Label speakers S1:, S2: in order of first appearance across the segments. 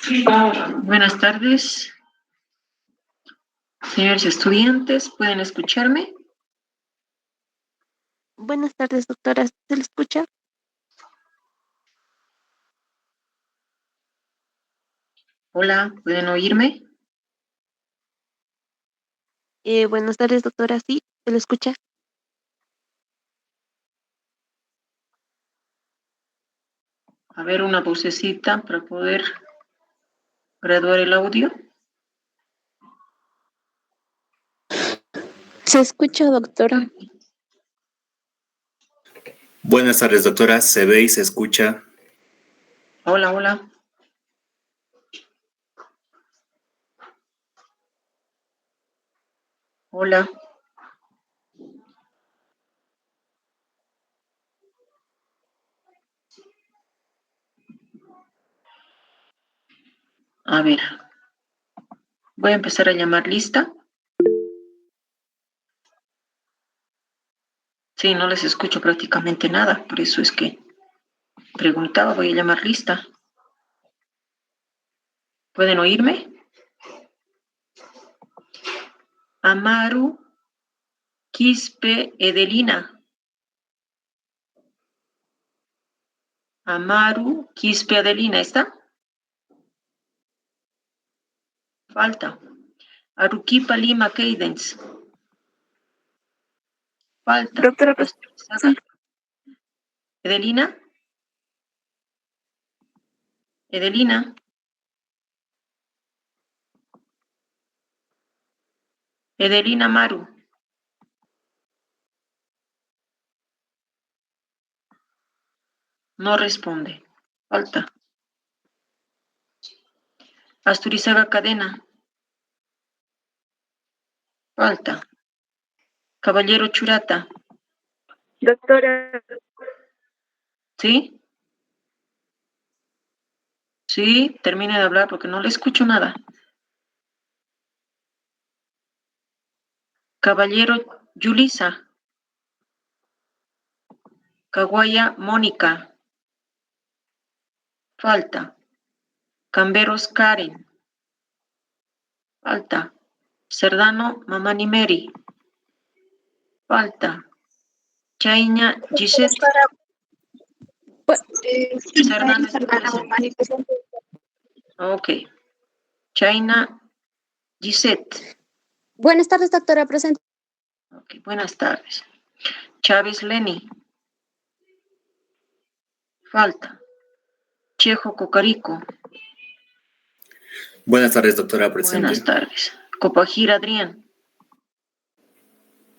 S1: Buenas tardes, señores estudiantes, ¿pueden escucharme?
S2: Buenas tardes, doctora. ¿Se le escucha?
S1: Hola, ¿pueden oírme?
S2: Buenas tardes, doctora. Sí, se le escucha.
S1: A ver, una vocecita para poder graduar el audio.
S2: Se escucha, doctora.
S3: Buenas tardes, doctora. Se ve y se escucha.
S1: Hola, hola. Hola. A ver, voy a empezar a llamar lista. Sí, no les escucho prácticamente nada, por eso es que preguntaba, voy a llamar lista. ¿Pueden oírme? Amaru, Quispe, Edelina. Amaru, Quispe, Adelina, ¿está? Falta. Aruquipa, Lima, Cadence. Falta.
S2: Doctora,
S1: Asturizaga. Edelina. Edelina. Edelina Maru. No responde. Falta. Asturizaga Cadena. Falta. Caballero Churata.
S2: doctora.
S1: ¿Sí? Sí, termine de hablar porque no le escucho nada. Caballero Yulisa. Caguaya Mónica. Falta. Camberos Karen. Falta. Cerdano Mamani Mary. Falta. Chaiña Gisette. Cerdano está presente. Ok. Chaina Gisette.
S2: Buenas tardes, doctora. Presente.
S1: Ok, buenas tardes. Chávez Lenny. Falta. Chejo Cocarico.
S3: Buenas tardes, doctora. Presente.
S1: Buenas tardes. Copajir Adrián.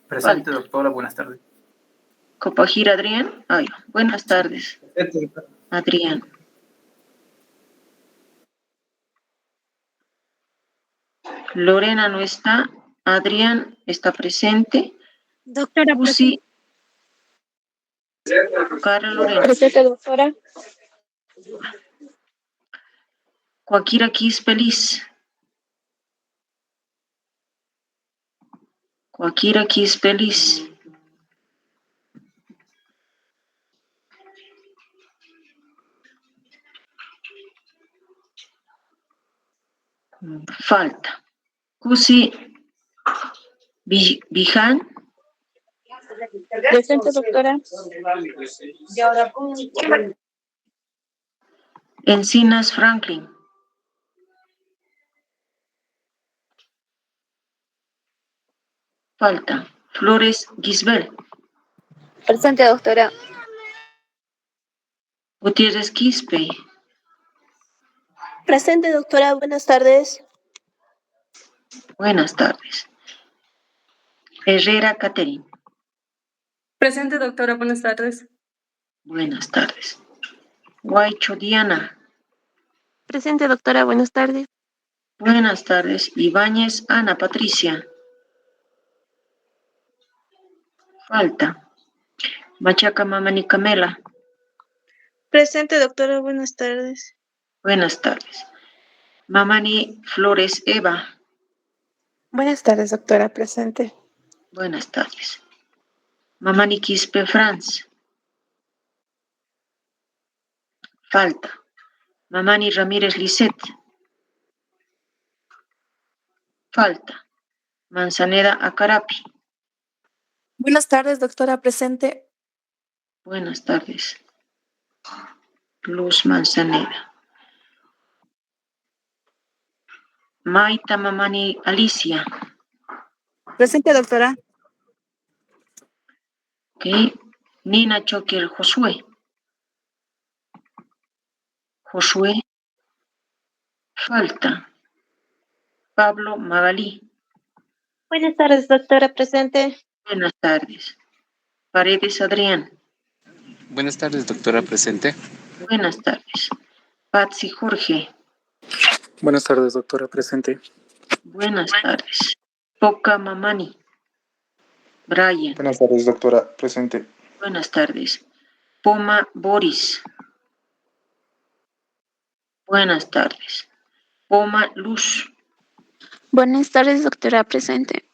S4: Presente,
S1: Falta.
S4: doctora. Buenas tardes.
S1: Copajir Adrián. Ay, buenas tardes. Adrián. Lorena no está. Adrián está presente.
S2: Doctora,
S1: Uzi. Carla Lorena.
S2: presente, doctora.
S1: Joaquira Quispelis. Joaquira Quispelis. Falta. Cusi Bijan.
S2: Presente, doctora.
S1: Encinas Franklin. Falta. Flores Gisbel.
S2: Presente, doctora.
S1: Gutiérrez Quispe.
S2: Presente, doctora. Buenas tardes.
S1: Buenas tardes. Herrera Catherine.
S5: Presente, doctora. Buenas tardes.
S1: Buenas tardes. Guaycho Diana.
S2: Presente, doctora. Buenas tardes.
S1: Buenas tardes. Ibáñez Ana Patricia. Falta. Machaca Mamani Camela.
S5: Presente, doctora. Buenas tardes.
S1: Buenas tardes. Mamani Flores Eva.
S5: Buenas tardes, doctora. Presente.
S1: Buenas tardes. Mamani Quispe Franz. Falta. Mamani Ramírez Lisset. Falta. Manzanera Acarapi.
S4: Buenas tardes, doctora, presente.
S1: Buenas tardes. Luz Manzanera. Maita Mamani Alicia.
S4: Presente, doctora.
S1: Ok. Nina Choquel Josué. Josué. Falta. Pablo Magalí.
S2: Buenas tardes, doctora, presente.
S1: Buenas tardes. Paredes Adrián.
S6: Buenas tardes, doctora, presente.
S1: Buenas tardes. Patsy Jorge.
S7: Buenas tardes, doctora, presente.
S1: Buenas tardes. Poca Mamani. Brian.
S7: Buenas tardes, doctora, presente.
S1: Buenas tardes. Poma Boris. Buenas tardes. Poma Luz.
S2: Buenas tardes, doctora, presente.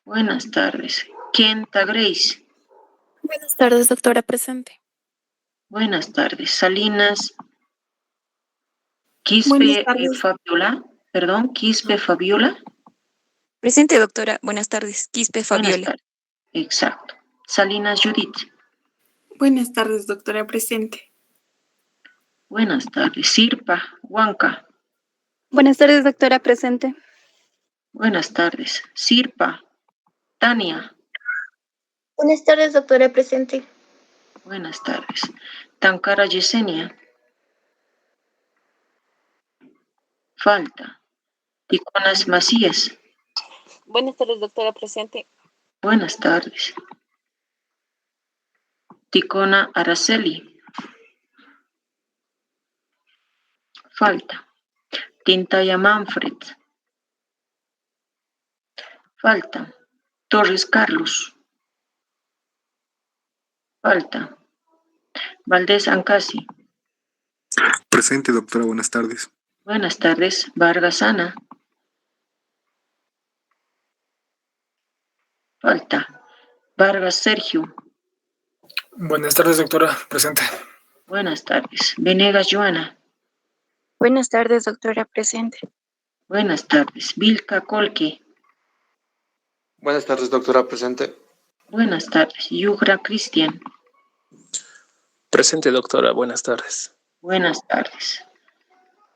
S1: Buenas tardes. Kenta Grace.
S4: Buenas tardes, doctora, presente.
S1: Buenas tardes. Salinas Quispe
S4: Buenas tardes.
S1: Fabiola. Perdón, Quispe Fabiola.
S8: Presente, doctora. Buenas tardes. Quispe
S1: Buenas
S8: Fabiola.
S1: tardes. Exacto. Salinas Judith.
S5: Buenas tardes, doctora, presente.
S1: Buenas tardes. Sirpa Huanca.
S2: Buenas tardes, doctora, presente.
S1: Buenas tardes. Sirpa Tania.
S2: Buenas tardes, doctora, presente.
S1: Buenas tardes. Tankara Yesenia. Falta. Ticonas Macías.
S8: Buenas tardes, doctora, presente.
S1: Buenas tardes. Ticona Araceli. Falta. Tintaya Manfred. Falta. Torres Carlos. Falta. Valdés Ancasi.
S7: Presente, doctora, buenas tardes.
S1: Buenas tardes. Vargas Ana. Falta. Vargas Sergio.
S7: Buenas tardes, doctora, presente.
S1: Buenas tardes. Venegas Joana.
S2: Buenas tardes, doctora, presente.
S1: Buenas tardes. Vilca Colque.
S9: Buenas tardes, doctora, presente.
S1: Buenas tardes. Yugra Cristian.
S10: Presente, doctora. Buenas tardes.
S1: Buenas tardes.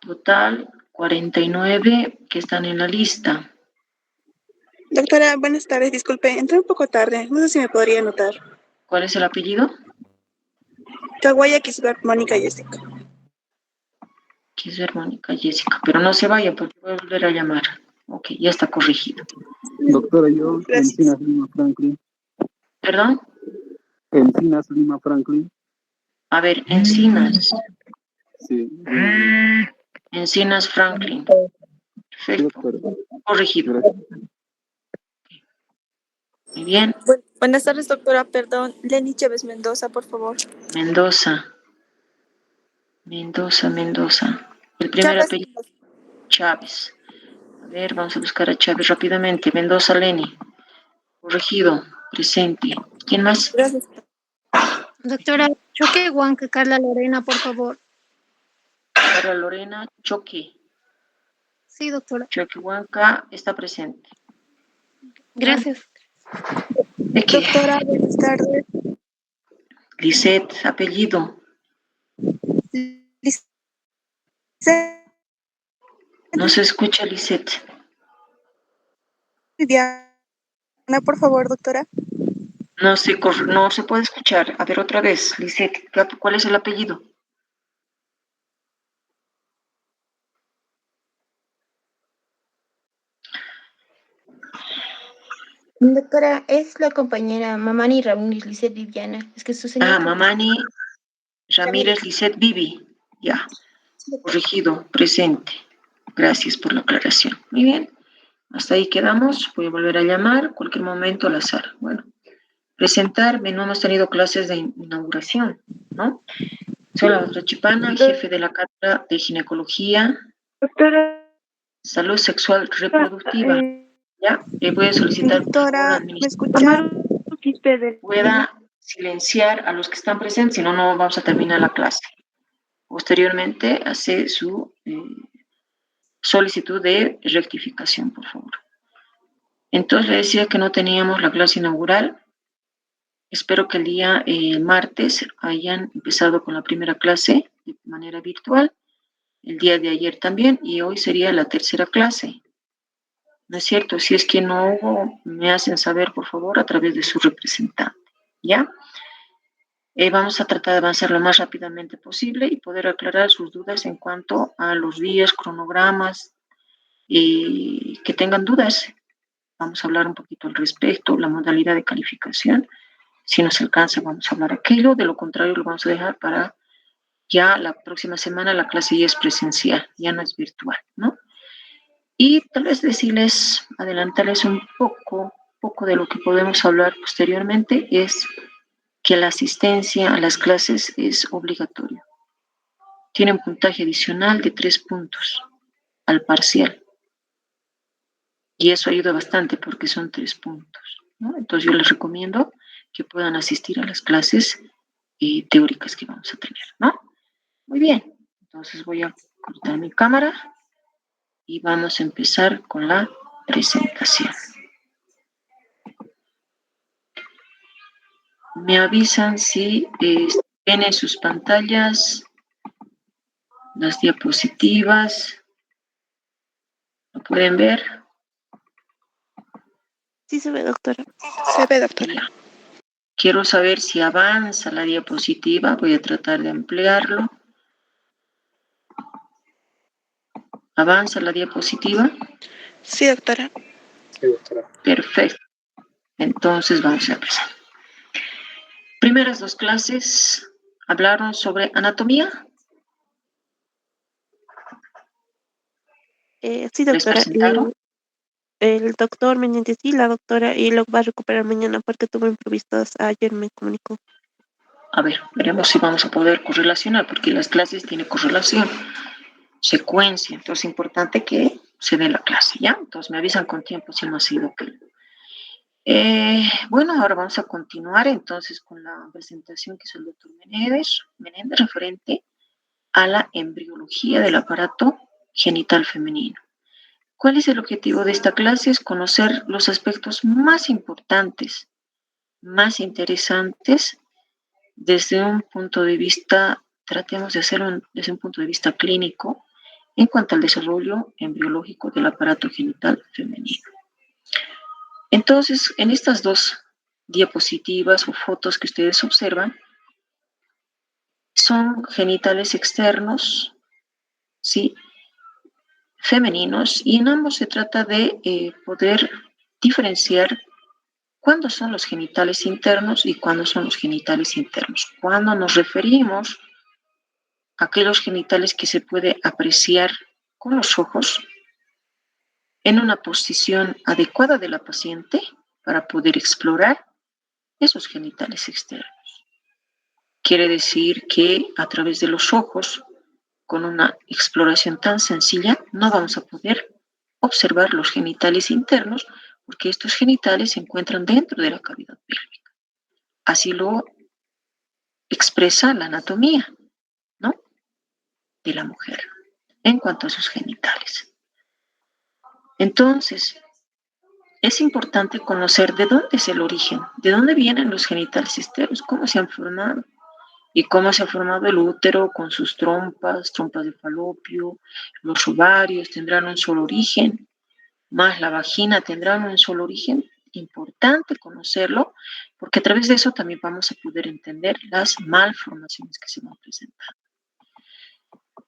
S1: Total 49 que están en la lista.
S5: Doctora, buenas tardes. Disculpe, entré un poco tarde. No sé si me podría anotar.
S1: ¿Cuál es el apellido?
S5: Kawaya Kisbert Mónica Jessica.
S1: Kisber Mónica Jessica. Pero no se vaya porque voy a volver a llamar. Ok, ya está corregido.
S11: Doctora, yo,
S5: Gracias.
S11: Encinas Lima Franklin.
S1: ¿Perdón?
S11: Encinas Lima Franklin.
S1: A ver, Encinas.
S11: Sí.
S1: Encinas Franklin. Perfecto.
S11: Doctora.
S1: Corregido.
S11: Gracias.
S1: Muy bien.
S4: Buenas tardes, doctora. Perdón. Lenny Chávez Mendoza, por favor.
S1: Mendoza. El primer
S4: Chávez
S1: apellido, Chávez. A ver, vamos a buscar a Chávez rápidamente. Mendoza Leni. Corregido. Presente. ¿Quién más?
S4: Gracias.
S2: Doctora, Choque Huanca, Carla Lorena, por favor.
S1: Carla Lorena Choque.
S2: Sí, doctora.
S1: Choque Huanca está presente.
S2: Gracias.
S1: ¿De qué?
S4: Doctora, buenas tardes.
S1: Lisette, apellido. No se escucha, Lisette.
S4: Diana, por favor, doctora.
S1: No se puede escuchar. A ver, otra vez, Lisette, ¿cuál es el apellido?
S2: Doctora, es la compañera Mamani Ramírez Lizeth Viviana. Es que su señal.
S1: Mamani Ramírez Lisette Vivi. Ya. Corregido, presente. Gracias por la aclaración. Muy bien. Hasta ahí quedamos. Voy a volver a llamar cualquier momento al azar. Bueno, presentarme. No hemos tenido clases de inauguración, ¿no? Soy la doctora Chipana, jefe de la cátedra de ginecología,
S5: Doctora.
S1: salud sexual reproductiva. Ya, le voy a solicitar por favor,
S4: Doctora, ¿me escucha?
S1: pueda silenciar a los que están presentes, si no, no vamos a terminar la clase. Posteriormente, hace su solicitud de rectificación, por favor. Entonces le decía que no teníamos la clase inaugural. Espero que el día martes hayan empezado con la primera clase de manera virtual, el día de ayer también, y hoy sería la tercera clase. ¿No es cierto? Si es que no hubo, me hacen saber, por favor, a través de su representante, ¿ya? Vamos a tratar de avanzar lo más rápidamente posible y poder aclarar sus dudas en cuanto a los días, cronogramas, que tengan dudas. Vamos a hablar un poquito al respecto, la modalidad de calificación. Si nos alcanza, vamos a hablar aquello. De lo contrario, lo vamos a dejar para ya la próxima semana. La clase ya es presencial, ya no es virtual, ¿no? Y tal vez decirles, adelantarles un poco de lo que podemos hablar posteriormente, es que la asistencia a las clases es obligatoria. Tienen puntaje adicional de 3 puntos al parcial. Y eso ayuda bastante porque son 3 puntos, ¿no? Entonces yo les recomiendo que puedan asistir a las clases teóricas que vamos a tener, ¿no? Muy bien, entonces voy a cortar mi cámara y vamos a empezar con la presentación. Me avisan si ven en sus pantallas las diapositivas. ¿Lo pueden ver?
S2: Sí se ve, doctora.
S5: Se ve, doctora.
S1: Ya. Quiero saber si avanza la diapositiva. Voy a tratar de ampliarlo. ¿Avanza la diapositiva?
S5: Sí, doctora.
S7: Sí, doctora.
S1: Perfecto. Entonces vamos a empezar. Primeras 2 clases hablaron sobre anatomía.
S2: Sí,
S1: ¿Les
S2: doctora.
S1: presentaron?
S2: El doctor Menéndez y la doctora y lo va a recuperar mañana porque tuvo imprevistos. Ayer me comunicó.
S1: A ver, veremos si vamos a poder correlacionar, porque las clases tienen correlación, secuencia. Entonces es importante que se dé la clase, ¿ya? Entonces me avisan con tiempo si no ha sido ok. Bueno, ahora vamos a continuar entonces con la presentación que hizo el doctor Menéndez referente a la embriología del aparato genital femenino. ¿Cuál es el objetivo de esta clase? Es conocer los aspectos más importantes, más interesantes desde un punto de vista, tratemos de hacerlo desde un punto de vista clínico en cuanto al desarrollo embriológico del aparato genital femenino. Entonces, en estas 2 diapositivas o fotos que ustedes observan, son genitales externos, ¿sí? Femeninos, y en ambos se trata de poder diferenciar cuándo son los genitales internos y cuándo son los genitales internos. Cuando nos referimos a aquellos genitales que se puede apreciar con los ojos en una posición adecuada de la paciente para poder explorar esos genitales externos. Quiere decir que a través de los ojos, con una exploración tan sencilla, no vamos a poder observar los genitales internos porque estos genitales se encuentran dentro de la cavidad pélvica. Así lo expresa la anatomía, ¿no?, de la mujer en cuanto a sus genitales. Entonces, es importante conocer de dónde es el origen, de dónde vienen los genitales externos, cómo se han formado y cómo se ha formado el útero con sus trompas de falopio, los ovarios tendrán un solo origen, más la vagina tendrán un solo origen. Importante conocerlo, porque a través de eso también vamos a poder entender las malformaciones que se van presentando.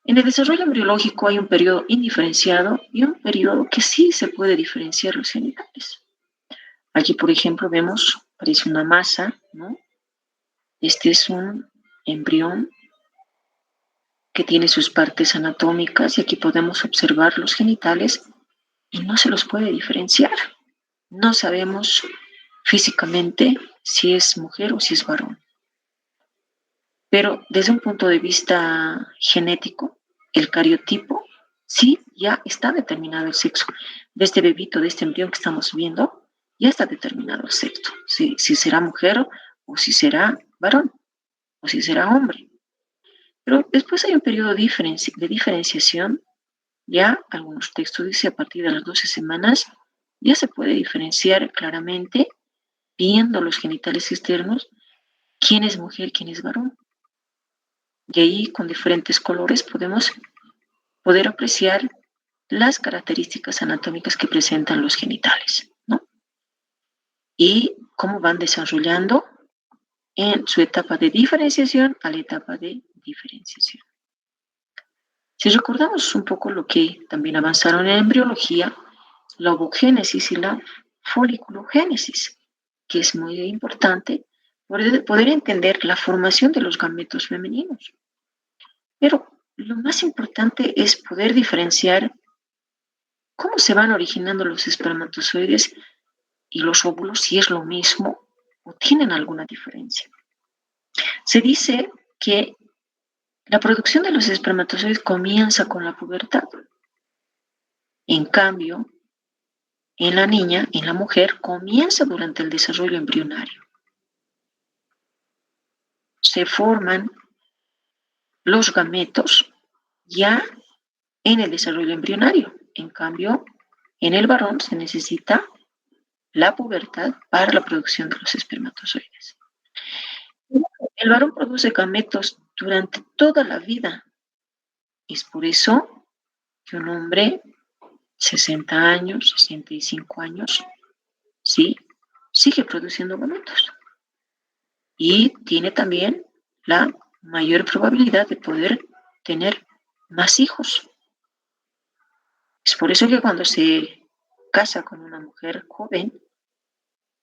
S1: En el desarrollo embriológico hay un periodo indiferenciado y un periodo que sí se puede diferenciar los genitales. Aquí, por ejemplo, vemos, parece una masa, ¿no? Este es un embrión que tiene sus partes anatómicas y aquí podemos observar los genitales y no se los puede diferenciar. No sabemos físicamente si es mujer o si es varón. Pero desde un punto de vista genético, el cariotipo, sí, ya está determinado el sexo. De este bebito, de este embrión que estamos viendo, ya está determinado el sexo. Si será mujer o si será varón o si será hombre. Pero después hay un periodo de diferenciación. Ya algunos textos dicen a partir de las 12 semanas ya se puede diferenciar claramente, viendo los genitales externos, quién es mujer, quién es varón. Y ahí, con diferentes colores, podemos poder apreciar las características anatómicas que presentan los genitales, ¿no? Y cómo van desarrollando en su etapa de diferenciación a la etapa de diferenciación. Si recordamos un poco lo que también avanzaron en embriología, la ovogénesis y la foliculogénesis, que es muy importante poder entender la formación de los gametos femeninos. Pero lo más importante es poder diferenciar cómo se van originando los espermatozoides y los óvulos, si es lo mismo o tienen alguna diferencia. Se dice que la producción de los espermatozoides comienza con la pubertad. En cambio, en la niña, en la mujer, comienza durante el desarrollo embrionario. Se forman los gametos ya en el desarrollo embrionario. En cambio, en el varón se necesita la pubertad para la producción de los espermatozoides. El varón produce gametos durante toda la vida. Es por eso que un hombre, 60 años, 65 años, sí, sigue produciendo gametos. Y tiene también la mayor probabilidad de poder tener más hijos. Es por eso que cuando se casa con una mujer joven,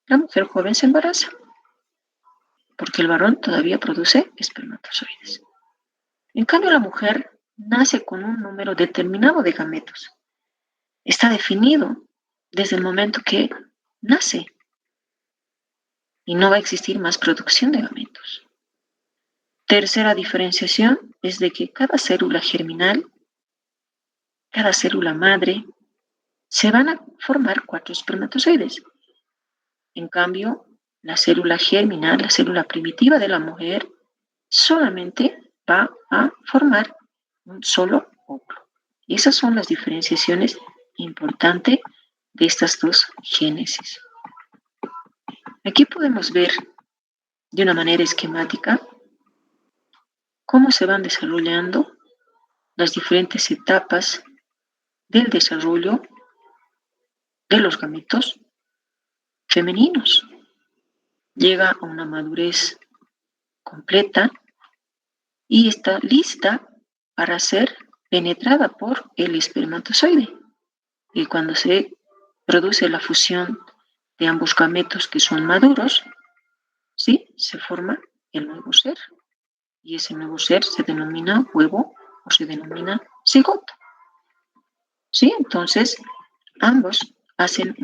S1: la mujer joven se embaraza, porque el varón todavía produce espermatozoides. En cambio, la mujer nace con un número determinado de gametos. Está definido desde el momento que nace y no va a existir más producción de gametos. Tercera diferenciación es de que cada célula germinal, cada célula madre, se van a formar 4 espermatozoides. En cambio, la célula germinal, la célula primitiva de la mujer, solamente va a formar un solo óvulo. Y esas son las diferenciaciones importantes de estas dos génesis. Aquí podemos ver de una manera esquemática cómo se van desarrollando las diferentes etapas del desarrollo de los gametos femeninos. Llega a una madurez completa y está lista para ser penetrada por el espermatozoide. Y cuando se produce la fusión de ambos gametos que son maduros, ¿sí?, se forma el nuevo ser. Y ese nuevo ser se denomina huevo o se denomina cigoto. ¿Sí? Entonces, ambos hacen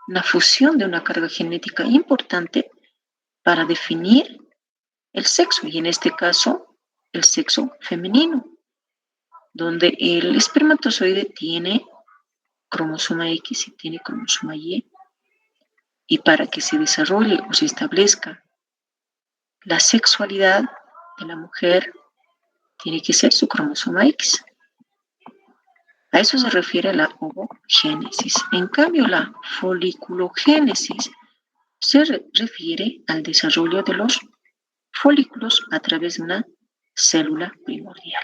S1: una fusión de una carga genética importante para definir el sexo, y en este caso, el sexo femenino, donde el espermatozoide tiene cromosoma X y tiene cromosoma Y, y para que se desarrolle o se establezca la sexualidad de la mujer, tiene que ser su cromosoma X. A eso se refiere la ovogénesis. En cambio, la foliculogénesis se refiere al desarrollo de los folículos a través de una célula primordial.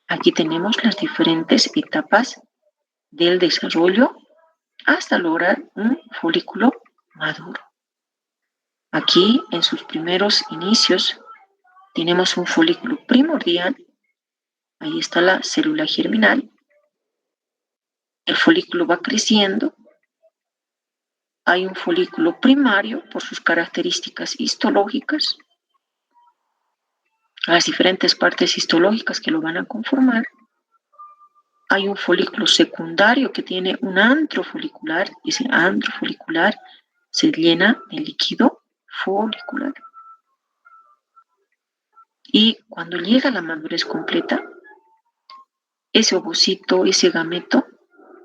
S1: Aquí tenemos las diferentes etapas del desarrollo hasta lograr un folículo maduro. Aquí, en sus primeros inicios, tenemos un folículo primordial. Ahí está la célula germinal. El folículo va creciendo. Hay un folículo primario por sus características histológicas, las diferentes partes histológicas que lo van a conformar. Hay un folículo secundario que tiene un antro folicular, y ese antro folicular se llena de líquido folicular. Y cuando llega a la madurez completa, ese ovocito, ese gameto,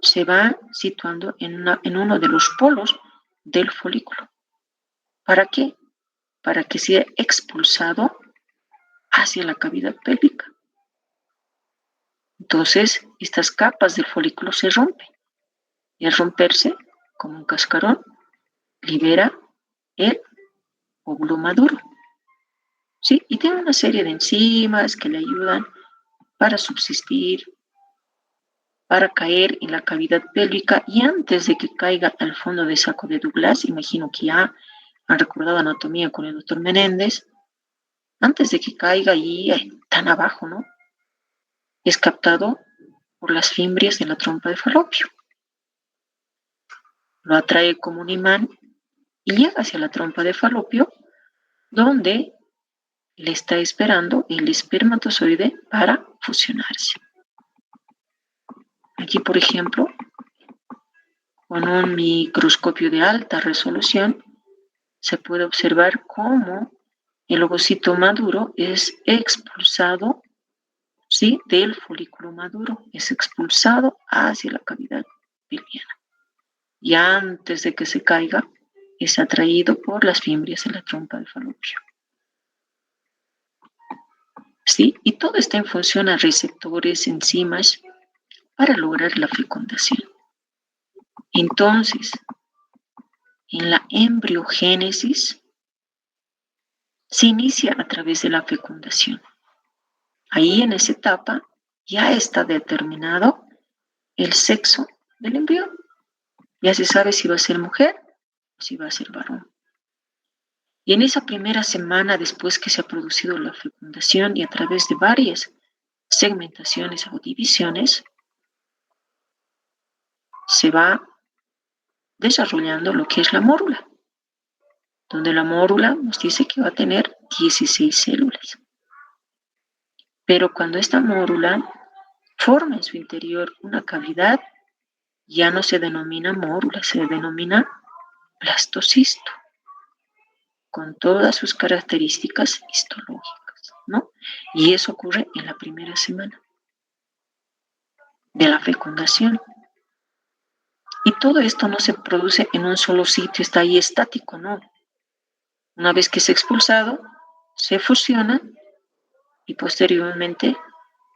S1: se va situando en uno de los polos del folículo. ¿Para qué? Para que sea expulsado hacia la cavidad pélvica. Entonces, estas capas del folículo se rompen. Y al romperse, como un cascarón, libera el óvulo maduro. ¿Sí? Y tiene una serie de enzimas que le ayudan para subsistir, para caer en la cavidad pélvica y antes de que caiga al fondo del saco de Douglas, imagino que ya han recordado anatomía con el doctor Menéndez, antes de que caiga ahí tan abajo, ¿no? Es captado por las fimbrias de la trompa de falopio. Lo atrae como un imán y llega hacia la trompa de falopio, donde le está esperando el espermatozoide para fusionarse. Aquí, por ejemplo, con un microscopio de alta resolución, se puede observar cómo el ovocito maduro es expulsado, ¿sí?, del folículo maduro, es expulsado hacia la cavidad pelviana. Y antes de que se caiga, es atraído por las fimbrias de la trompa de falopio. ¿Sí? Y todo está en función a receptores, enzimas, para lograr la fecundación. Entonces, en la embriogénesis se inicia a través de la fecundación. Ahí en esa etapa ya está determinado el sexo del embrión. Ya se sabe si va a ser mujer o si va a ser varón. Y en esa primera semana después que se ha producido la fecundación y a través de varias segmentaciones o divisiones, se va desarrollando lo que es la mórula, donde la mórula nos dice que va a tener 16 células. Pero cuando esta mórula forma en su interior una cavidad, ya no se denomina mórula, se denomina blastocisto, con todas sus características histológicas, ¿no? Y eso ocurre en la primera semana de la fecundación. Y todo esto no se produce en un solo sitio, está ahí estático, ¿no? Una vez que es expulsado, se fusiona y posteriormente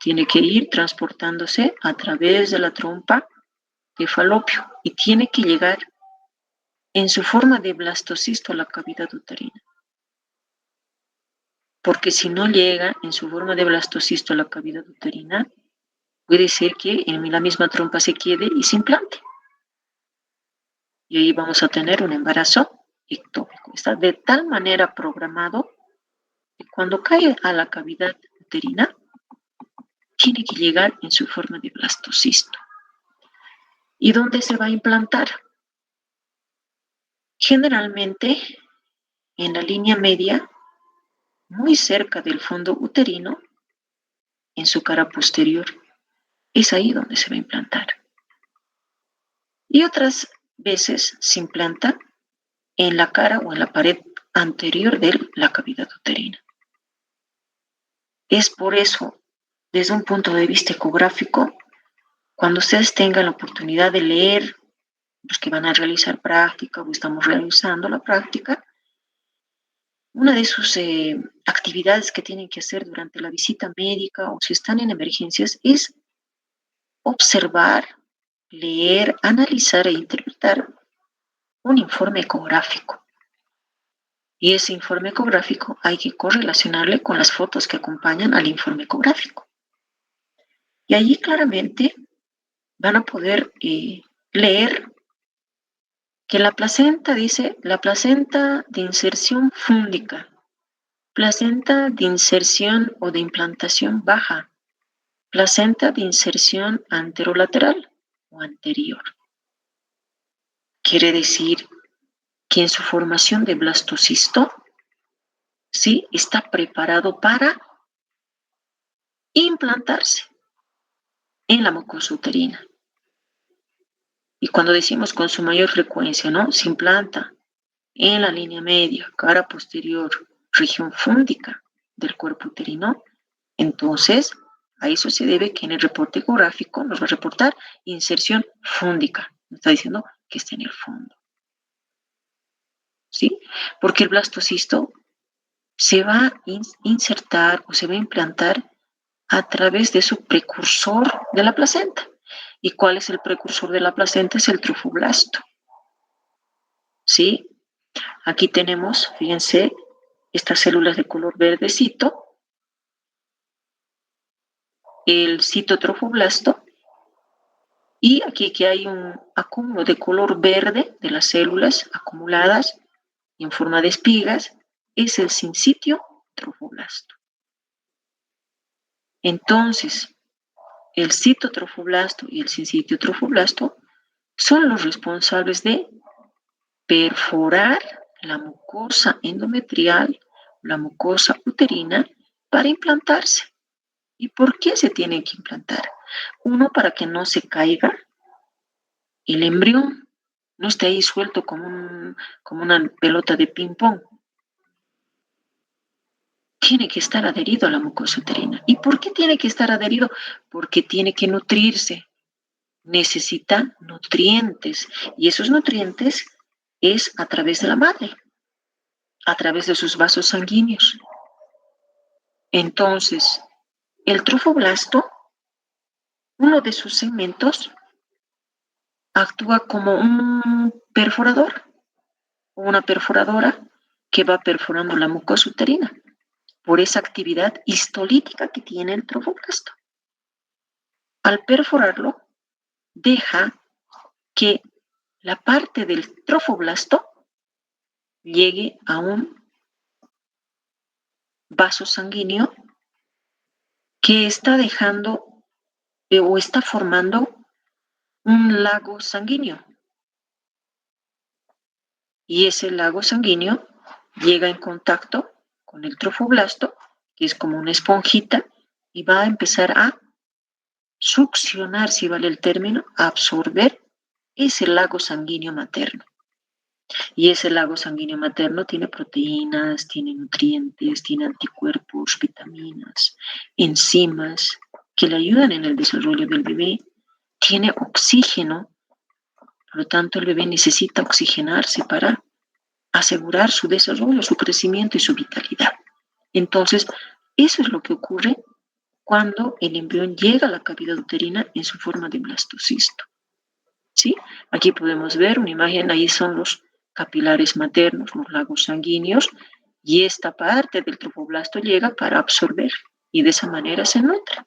S1: tiene que ir transportándose a través de la trompa de falopio y tiene que llegar en su forma de blastocisto a la cavidad uterina. Porque si no llega en su forma de blastocisto a la cavidad uterina, puede ser que en la misma trompa se quede y se implante. Y ahí vamos a tener un embarazo ectópico. Está de tal manera programado que cuando cae a la cavidad uterina, tiene que llegar en su forma de blastocisto. ¿Y dónde se va a implantar? Generalmente en la línea media, muy cerca del fondo uterino, en su cara posterior. Es ahí donde se va a implantar. Y otras veces se implanta en la cara o en la pared anterior de la cavidad uterina. Es por eso, desde un punto de vista ecográfico, cuando ustedes tengan la oportunidad de leer, los que van a realizar práctica o estamos realizando la práctica, una de sus actividades que tienen que hacer durante la visita médica o si están en emergencias es observar, leer, analizar e interpretar un informe ecográfico. Y ese informe ecográfico hay que correlacionarle con las fotos que acompañan al informe ecográfico. Y allí claramente van a poder leer que la placenta dice, la placenta de inserción fúndica, placenta de inserción o de implantación baja, placenta de inserción anterolateral o anterior. Quiere decir que en su formación de blastocisto, ¿sí?, está preparado para implantarse en la mucosa uterina. Y cuando decimos con su mayor frecuencia, ¿no?, se implanta en la línea media, cara posterior, región fúndica del cuerpo uterino, entonces a eso se debe que en el reporte ecográfico nos va a reportar inserción fúndica. Nos está diciendo que está en el fondo. ¿Sí? Porque el blastocisto se va a insertar o se va a implantar a través de su precursor de la placenta. ¿Y cuál es el precursor de la placenta? Es el trofoblasto. ¿sí? Aquí tenemos, fíjense, estas células de color verdecito, el citotrofoblasto, y aquí que hay un acúmulo de color verde de las células acumuladas en forma de espigas, es el sincitio trofoblasto. Entonces, el citotrofoblasto y el sincitio trofoblasto son los responsables de perforar la mucosa endometrial, la mucosa uterina, para implantarse. ¿Y por qué se tiene que implantar? Uno, para que no se caiga el embrión, no esté ahí suelto como una pelota de ping-pong. Tiene que estar adherido a la mucosa uterina. ¿Y por qué tiene que estar adherido? Porque tiene que nutrirse. Necesita nutrientes. Y esos nutrientes es a través de la madre, a través de sus vasos sanguíneos. Entonces, el trofoblasto, uno de sus segmentos, actúa como un perforador o una perforadora que va perforando la mucosa uterina por esa actividad histolítica que tiene el trofoblasto. Al perforarlo, deja que la parte del trofoblasto llegue a un vaso sanguíneo que está dejando o está formando un lago sanguíneo. Y ese lago sanguíneo llega en contacto con el trofoblasto, que es como una esponjita, y va a empezar a succionar, si vale el término, a absorber ese lago sanguíneo materno. Y ese lago sanguíneo materno tiene proteínas, tiene nutrientes, tiene anticuerpos, vitaminas, enzimas que le ayudan en el desarrollo del bebé. Tiene oxígeno, por lo tanto el bebé necesita oxigenarse para asegurar su desarrollo, su crecimiento y su vitalidad. Entonces, eso es lo que ocurre cuando el embrión llega a la cavidad uterina en su forma de blastocisto. ¿Sí? Aquí podemos ver una imagen, ahí son los capilares maternos, los lagos sanguíneos, y esta parte del trofoblasto llega para absorber y de esa manera se nutre.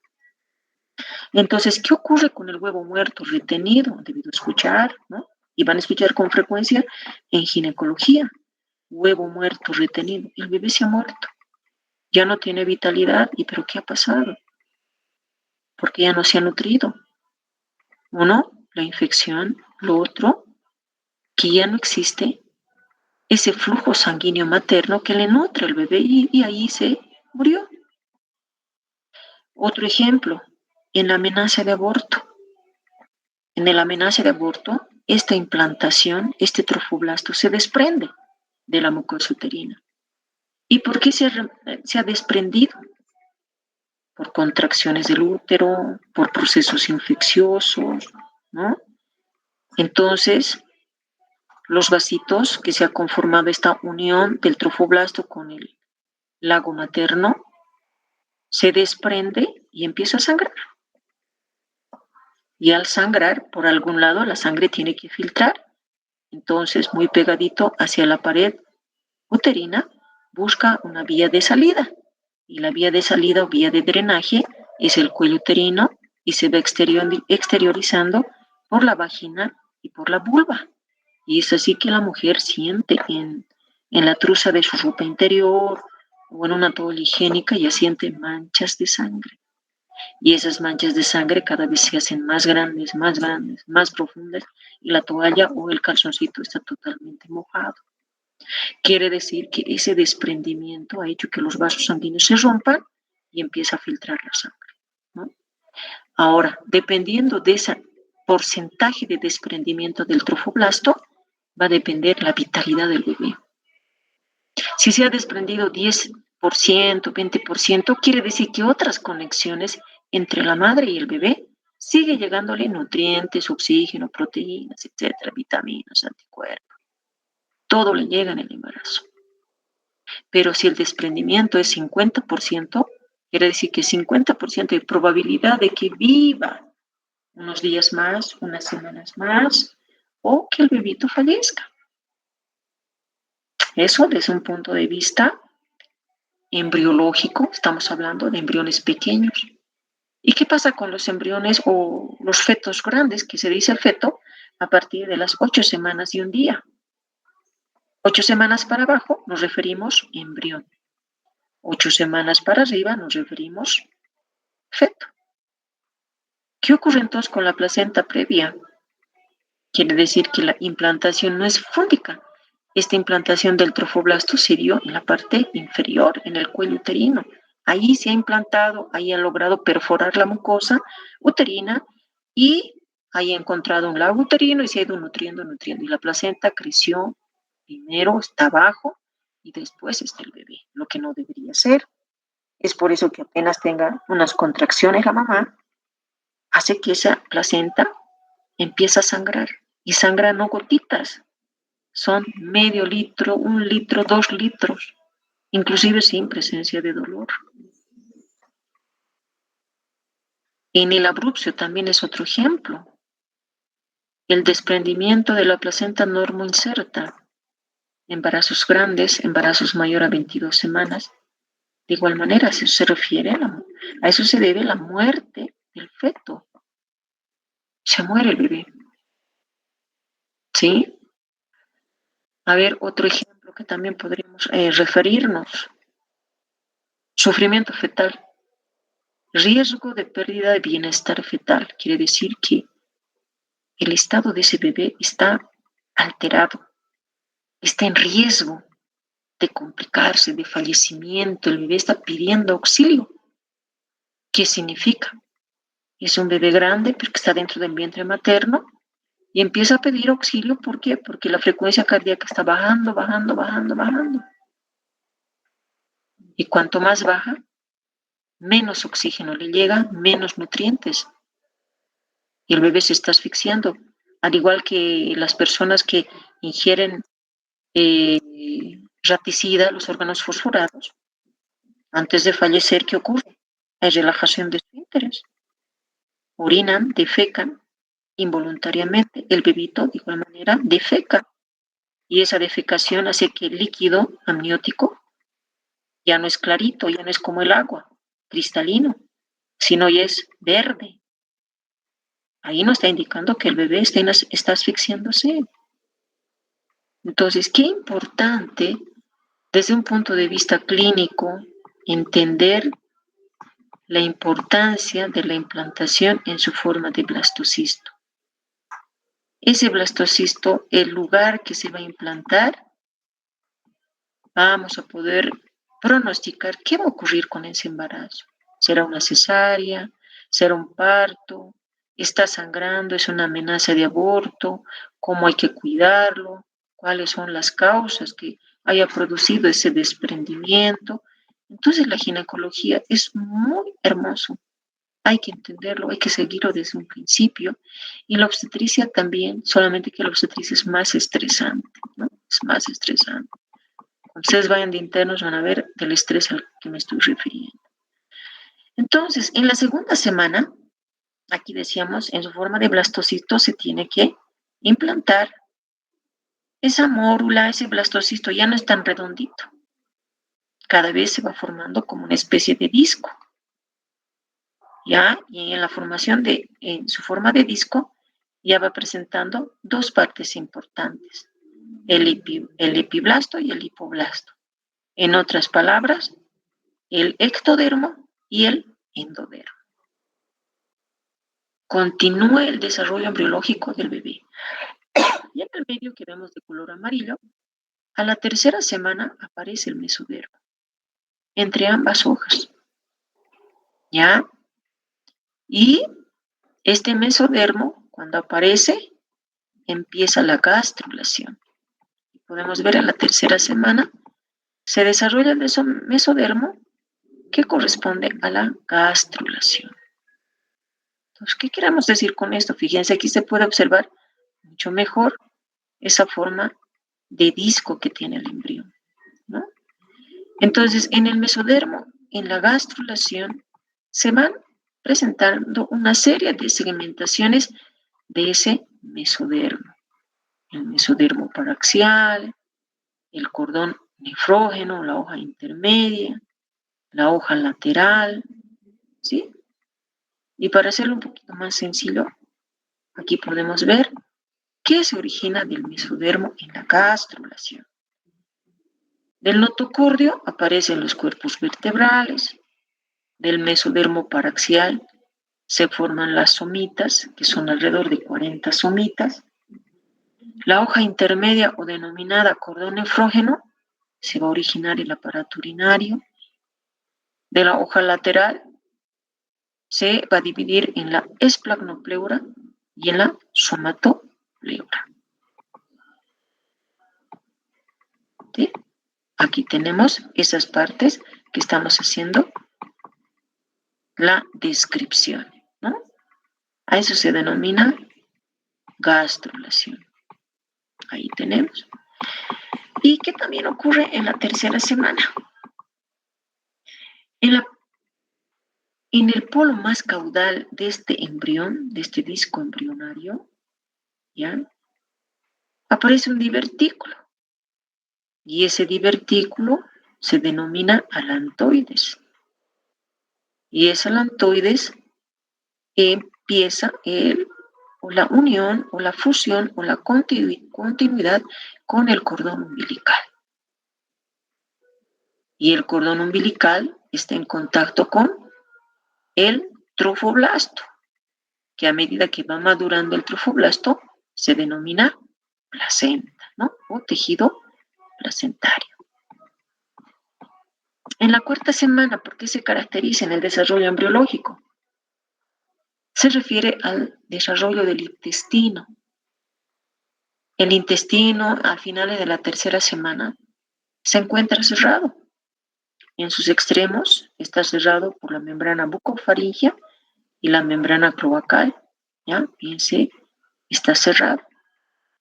S1: Entonces, ¿qué ocurre con el huevo muerto retenido? Debido escuchar, ¿no? Y van a escuchar con frecuencia en ginecología. Huevo muerto retenido. El bebé se ha muerto. Ya no tiene vitalidad. ¿Y pero qué ha pasado? Porque ya no se ha nutrido. Uno, la infección. Lo otro, que ya no existe ese flujo sanguíneo materno que le nutre al bebé y ahí se murió. Otro ejemplo, en la amenaza de aborto. En la amenaza de aborto, esta implantación, este trofoblasto se desprende de la mucosa uterina. ¿Y por qué se ha desprendido? Por contracciones del útero, por procesos infecciosos, ¿no? Entonces, los vasitos que se ha conformado esta unión del trofoblasto con el lago materno se desprende y empieza a sangrar. Y al sangrar, por algún lado, la sangre tiene que filtrar. Entonces, muy pegadito hacia la pared uterina, busca una vía de salida. Y la vía de salida o vía de drenaje es el cuello uterino y se va exteriorizando por la vagina y por la vulva. Y es así que la mujer siente en la truza de su ropa interior o en una toalla higiénica, ya siente manchas de sangre. Y esas manchas de sangre cada vez se hacen más grandes, más profundas, y la toalla o el calzoncito está totalmente mojado. Quiere decir que ese desprendimiento ha hecho que los vasos sanguíneos se rompan y empieza a filtrar la sangre, ¿no? Ahora, dependiendo de ese porcentaje de desprendimiento del trofoblasto, va a depender la vitalidad del bebé. Si se ha desprendido 10%, 20%, quiere decir que otras conexiones entre la madre y el bebé sigue llegándole nutrientes, oxígeno, proteínas, etcétera, vitaminas, anticuerpos. Todo le llega en el embarazo. Pero si el desprendimiento es 50%, quiere decir que 50% de probabilidad de que viva unos días más, unas semanas más, o que el bebito fallezca. Eso desde un punto de vista embriológico, estamos hablando de embriones pequeños. ¿Y qué pasa con los embriones o los fetos grandes, que se dice feto a partir de las 8 semanas y un día? 8 semanas para abajo nos referimos embrión. 8 semanas para arriba nos referimos feto. ¿Qué ocurre entonces con la placenta previa? Quiere decir que la implantación no es fúndica. Esta implantación del trofoblasto se dio en la parte inferior, en el cuello uterino. Ahí se ha implantado, ahí ha logrado perforar la mucosa uterina y ahí ha encontrado un lago uterino y se ha ido nutriendo. Y la placenta creció, primero está abajo y después está el bebé, lo que no debería ser. Es por eso que apenas tenga unas contracciones la mamá, hace que esa placenta empiece a sangrar. Y sangra no gotitas, son medio litro, 1 litro, 2 litros, inclusive sin presencia de dolor. En el abrupcio también es otro ejemplo. El desprendimiento de la placenta normoinserta, embarazos grandes, embarazos mayor a 22 semanas. De igual manera, eso se refiere a eso se debe la muerte del feto. Se muere el bebé. ¿Sí? A ver, otro ejemplo que también podríamos referirnos. Sufrimiento fetal. Riesgo de pérdida de bienestar fetal. Quiere decir que el estado de ese bebé está alterado, está en riesgo de complicarse, de fallecimiento. El bebé está pidiendo auxilio. ¿Qué significa? Es un bebé grande porque está dentro del vientre materno y empieza a pedir auxilio. ¿Por qué? Porque la frecuencia cardíaca está bajando. Y cuanto más baja, menos oxígeno le llega, menos nutrientes. Y el bebé se está asfixiando. Al igual que las personas que ingieren raticida, los órganos fosforados, antes de fallecer, ¿qué ocurre? Hay relajación de esfínteres. Orinan, defecan involuntariamente. El bebito, de igual manera, defeca. Y esa defecación hace que el líquido amniótico ya no es clarito, ya no es como el agua, cristalino, sino ya es verde. Ahí nos está indicando que el bebé está asfixiándose. Entonces, qué importante desde un punto de vista clínico entender la importancia de la implantación en su forma de blastocisto. Ese blastocisto, el lugar que se va a implantar, vamos a poder pronosticar qué va a ocurrir con ese embarazo. ¿Será una cesárea? ¿Será un parto? ¿Está sangrando? ¿Es una amenaza de aborto? ¿Cómo hay que cuidarlo? ¿Cuáles son las causas que haya producido ese desprendimiento? Entonces la ginecología es muy hermoso. Hay que entenderlo, hay que seguirlo desde un principio. Y la obstetricia también, solamente que la obstetricia es más estresante, ¿no? Es más estresante. Cuando ustedes vayan de internos van a ver del estrés al que me estoy refiriendo. Entonces, en la segunda semana, aquí decíamos, en su forma de blastocisto se tiene que implantar esa mórula, ese blastocisto ya no es tan redondito. Cada vez se va formando como una especie de disco. ¿Ya? Y en la formación en su forma de disco, ya va presentando dos partes importantes, el epiblasto y el hipoblasto. En otras palabras, el ectodermo y el endodermo. Continúa el desarrollo embriológico del bebé. Y en el medio que vemos de color amarillo, a la tercera semana aparece el mesodermo, entre ambas hojas. ¿Ya? Y este mesodermo, cuando aparece, empieza la gastrulación. Podemos ver en la tercera semana, se desarrolla el mesodermo que corresponde a la gastrulación. Entonces, ¿qué queremos decir con esto? Fíjense, aquí se puede observar mucho mejor esa forma de disco que tiene el embrión, ¿no? Entonces, en el mesodermo, en la gastrulación, se van presentando una serie de segmentaciones de ese mesodermo. El mesodermo paraxial, el cordón nefrógeno, la hoja intermedia, la hoja lateral, ¿sí? Y para hacerlo un poquito más sencillo, aquí podemos ver qué se origina del mesodermo en la gastrulación. Del notocordio aparecen los cuerpos vertebrales, del mesodermo paraxial se forman las somitas, que son alrededor de 40 somitas. La hoja intermedia o denominada cordón nefrógeno se va a originar el aparato urinario. De la hoja lateral se va a dividir en la esplagmopleura y en la somatopleura. ¿Sí? Aquí tenemos esas partes que estamos haciendo la descripción, ¿no? A eso se denomina gastrulación. Ahí tenemos. Y que también ocurre en la tercera semana. En el polo más caudal de este embrión, de este disco embrionario, ¿ya? Aparece un divertículo. Y ese divertículo se denomina alantoides. Y ese alantoides empieza la unión o la fusión o la continuidad con el cordón umbilical. Y el cordón umbilical está en contacto con el trofoblasto, que a medida que va madurando el trofoblasto se denomina placenta, ¿no? O tejido placentario. En la cuarta semana, ¿por qué se caracteriza en el desarrollo embriológico? Se refiere al desarrollo del intestino. El intestino, a finales de la tercera semana, se encuentra cerrado. En sus extremos está cerrado por la membrana bucofaringea y la membrana cloacal, ¿ya? Fíjense, está cerrado.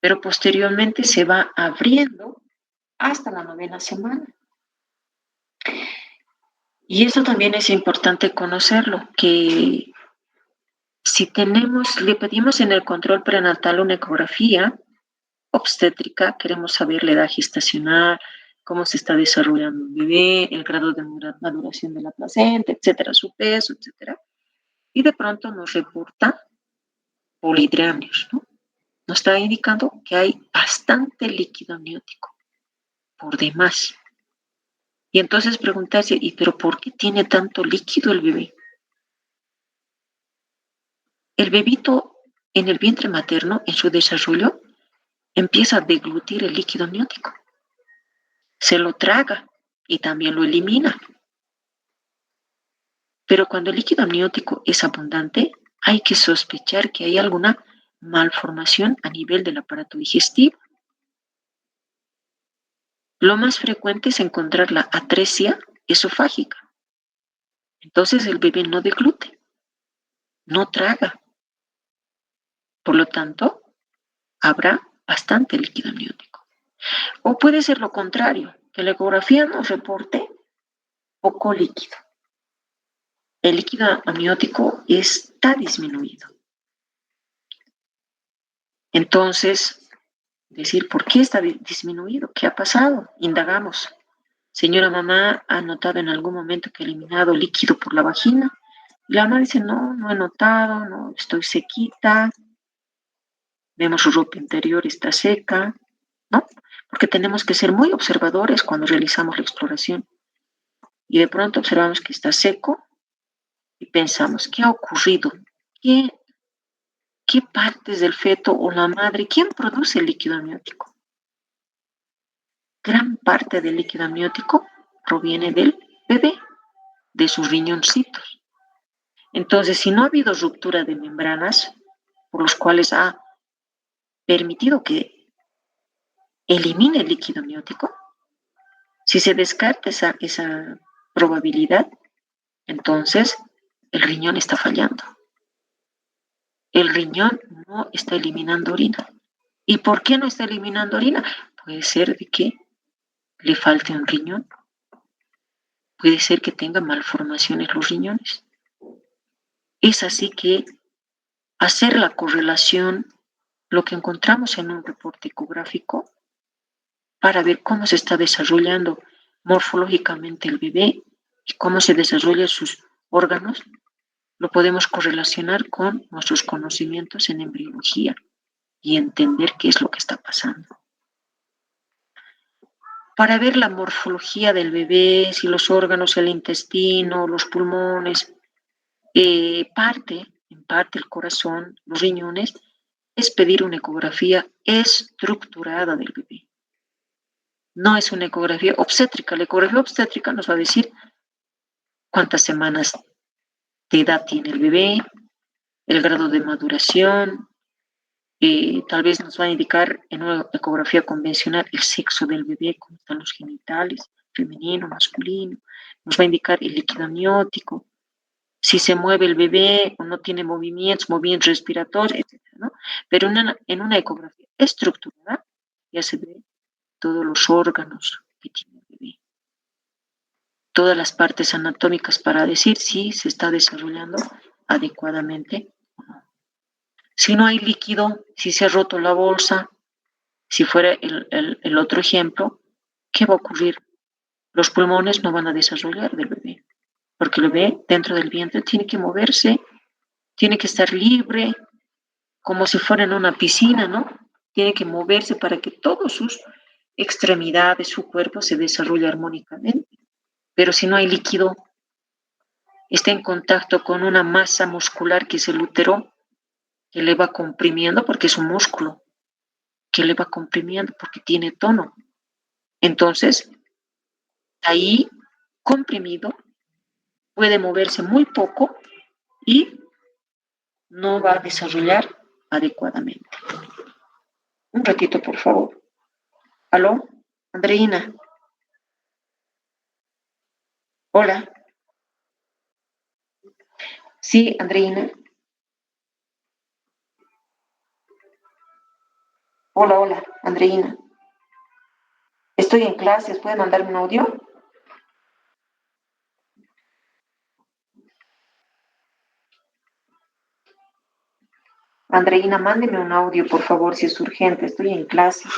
S1: Pero posteriormente se va abriendo hasta la 9ª semana. Y eso también es importante conocerlo, que si le pedimos en el control prenatal una ecografía obstétrica, queremos saber la edad gestacional, cómo se está desarrollando el bebé, el grado de maduración de la placenta, etcétera, su peso, etcétera. Y de pronto nos reporta polidriamios, ¿no? Nos está indicando que hay bastante líquido amniótico, por demás. Y entonces preguntarse, ¿pero por qué tiene tanto líquido el bebé? El bebito en el vientre materno, en su desarrollo, empieza a deglutir el líquido amniótico. Se lo traga y también lo elimina. Pero cuando el líquido amniótico es abundante, hay que sospechar que hay alguna malformación a nivel del aparato digestivo. Lo más frecuente es encontrar la atresia esofágica. Entonces el bebé no deglute, no traga. Por lo tanto, habrá bastante líquido amniótico. O puede ser lo contrario, que la ecografía nos reporte poco líquido. El líquido amniótico está disminuido. Entonces, decir, ¿por qué está disminuido? ¿Qué ha pasado? Indagamos. Señora mamá, ¿ha notado en algún momento que ha eliminado líquido por la vagina? Y la mamá dice, no he notado, no, estoy sequita. Vemos su ropa interior, está seca, ¿no? Porque tenemos que ser muy observadores cuando realizamos la exploración. Y de pronto observamos que está seco y pensamos, ¿qué ha ocurrido? ¿Qué partes del feto o la madre, quién produce el líquido amniótico? Gran parte del líquido amniótico proviene del bebé, de sus riñoncitos. Entonces, si no ha habido ruptura de membranas, por los cuales ha permitido que elimine el líquido amniótico, si se descarta esa probabilidad, entonces el riñón está fallando. El riñón no está eliminando orina. ¿Y por qué no está eliminando orina? Puede ser de que le falte un riñón. Puede ser que tenga malformaciones los riñones. Es así que hacer la correlación, lo que encontramos en un reporte ecográfico, para ver cómo se está desarrollando morfológicamente el bebé y cómo se desarrollan sus órganos, lo podemos correlacionar con nuestros conocimientos en embriología y entender qué es lo que está pasando. Para ver la morfología del bebé, si los órganos, el intestino, los pulmones, en parte el corazón, los riñones, es pedir una ecografía estructurada del bebé. No es una ecografía obstétrica. La ecografía obstétrica nos va a decir cuántas semanas de edad tiene el bebé, el grado de maduración, tal vez nos va a indicar en una ecografía convencional el sexo del bebé, cómo están los genitales, femenino, masculino, nos va a indicar el líquido amniótico, si se mueve el bebé o no tiene movimientos respiratorios, etc., ¿no? Pero en una ecografía estructurada ya se ve todos los órganos que tiene el bebé, todas las partes anatómicas para decir si se está desarrollando adecuadamente o no. Si no hay líquido, si se ha roto la bolsa, si fuera el otro ejemplo, ¿qué va a ocurrir? Los pulmones no van a desarrollar del bebé, porque el bebé dentro del vientre tiene que moverse, tiene que estar libre, como si fuera en una piscina, ¿no? Tiene que moverse para que todas sus extremidades, su cuerpo se desarrolle armónicamente. Pero si no hay líquido, está en contacto con una masa muscular que es el útero, que le va comprimiendo porque es un músculo, que le va comprimiendo porque tiene tono. Entonces, ahí, comprimido, puede moverse muy poco y no va a desarrollar adecuadamente. Un ratito, por favor. ¿Aló? Andreina. Hola. Sí, Andreina. Hola, Andreina. Estoy en clases, ¿puede mandarme un audio? Andreina, mándeme un audio, por favor, si es urgente, estoy en clase.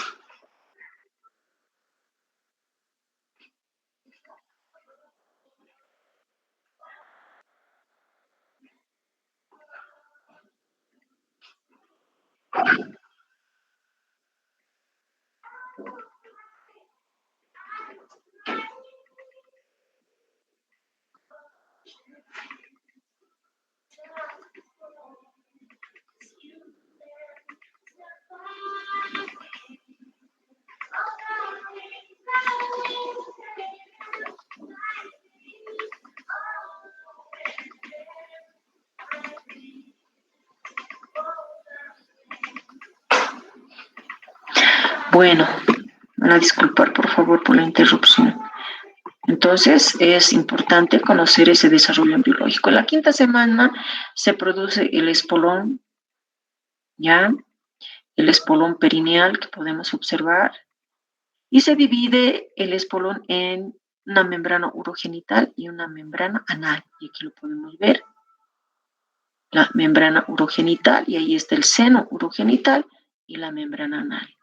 S1: Bueno, van a disculpar por favor por la interrupción. Entonces, es importante conocer ese desarrollo embriológico. En la 5ª semana se produce el espolón, ¿ya? El espolón perineal que podemos observar. Y se divide el espolón en una membrana urogenital y una membrana anal. Y aquí lo podemos ver. La membrana urogenital, y ahí está el seno urogenital y la membrana anal.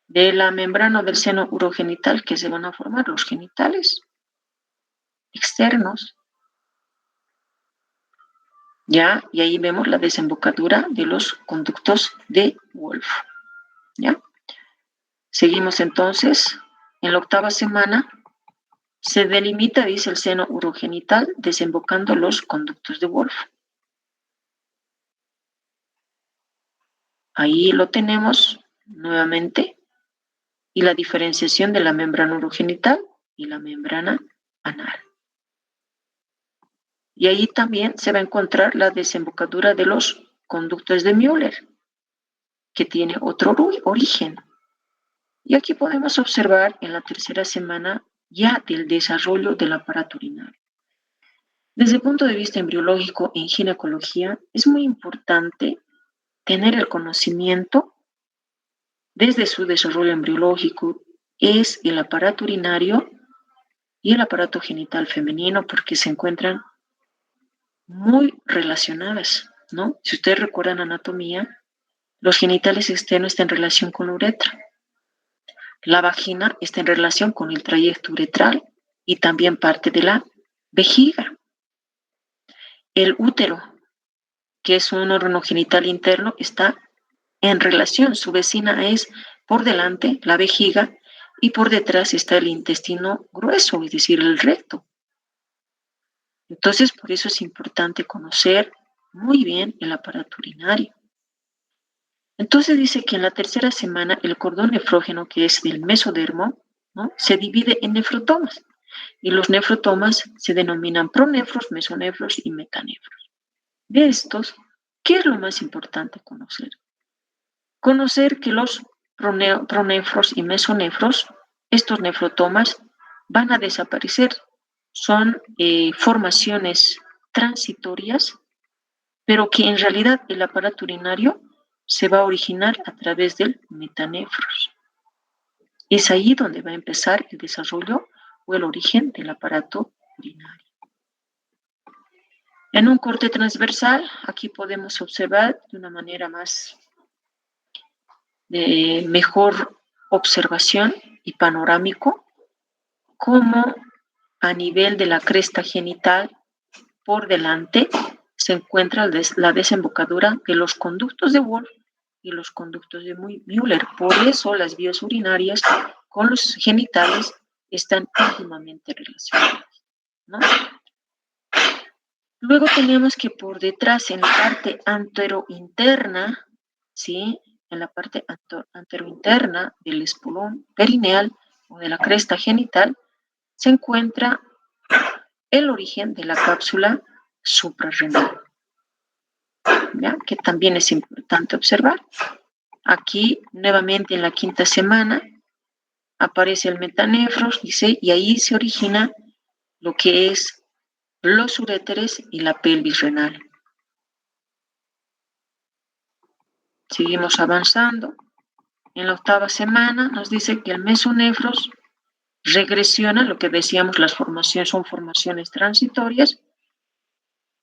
S1: De la membrana del seno urogenital, que se van a formar los genitales externos, ¿ya? Y ahí vemos la desembocadura de los conductos de Wolff, ¿ya? Seguimos entonces, en la 8ª semana se delimita, dice, el seno urogenital desembocando los conductos de Wolff. Ahí lo tenemos nuevamente, y la diferenciación de la membrana urogenital y la membrana anal. Y ahí también se va a encontrar la desembocadura de los conductos de Müller, que tiene otro origen. Y aquí podemos observar en la 3ª semana ya del desarrollo del aparato urinario. Desde el punto de vista embriológico en ginecología, es muy importante tener el conocimiento desde su desarrollo embriológico, es el aparato urinario y el aparato genital femenino, porque se encuentran muy relacionadas, ¿no? Si ustedes recuerdan anatomía, los genitales externos están en relación con la uretra. La vagina está en relación con el trayecto uretral y también parte de la vejiga. El útero, que es un órgano genital interno, está en relación. Su vecina es por delante la vejiga y por detrás está el intestino grueso, es decir, el recto. Entonces, por eso es importante conocer muy bien el aparato urinario. Entonces dice que en la tercera semana el cordón nefrógeno, que es del mesodermo, ¿no?, se divide en nefrotomas. Y los nefrotomas se denominan pronefros, mesonefros y metanefros. De estos, ¿qué es lo más importante conocer? Conocer que los pronefros y mesonefros, estos nefrotomas, van a desaparecer. Son formaciones transitorias, pero que en realidad el aparato urinario se va a originar a través del metanefros. Es ahí donde va a empezar el desarrollo o el origen del aparato urinario. En un corte transversal, aquí podemos observar de una manera más de mejor observación y panorámico cómo a nivel de la cresta genital por delante se encuentra la desembocadura de los conductos de Wolff y los conductos de Müller. Por eso las vías urinarias con los genitales están íntimamente relacionadas, ¿no? Luego tenemos que por detrás, en la parte anterointerna, ¿sí?, en la parte anterointerna del espolón perineal o de la cresta genital, se encuentra el origen de la cápsula suprarrenal, ¿ya?, que también es importante observar. Aquí, nuevamente en la quinta semana, aparece el metanefros, dice, y ahí se origina lo que es los uréteres y la pelvis renal. Seguimos avanzando. En la octava semana nos dice que el mesonefros regresiona, lo que decíamos, las formaciones son formaciones transitorias,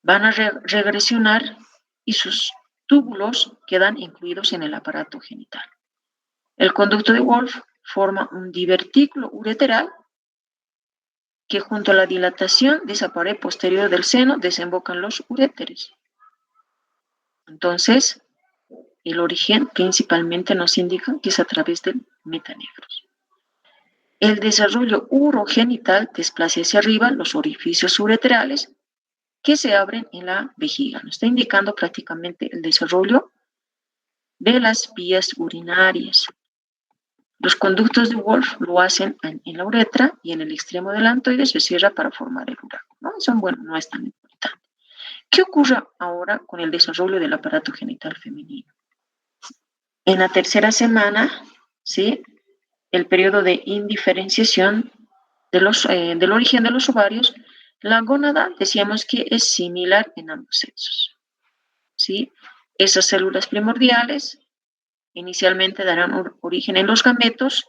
S1: van a regresionar y sus túbulos quedan incluidos en el aparato genital. El conducto de Wolff forma un divertículo ureteral que junto a la dilatación de esa pared posterior del seno desembocan los uréteres. Entonces, el origen principalmente nos indica que es a través del metanefros. El desarrollo urogenital desplaza hacia arriba los orificios ureterales que se abren en la vejiga. Nos está indicando prácticamente el desarrollo de las vías urinarias. Los conductos de Wolff lo hacen en la uretra y en el extremo delantero se cierra para formar el uráculo, ¿no? Eso, bueno, no es tan importante. ¿Qué ocurre ahora con el desarrollo del aparato genital femenino? En la tercera semana, ¿sí?, el periodo de indiferenciación del origen de los ovarios, la gónada decíamos que es similar en ambos sexos, ¿sí? Esas células primordiales inicialmente darán origen en los gametos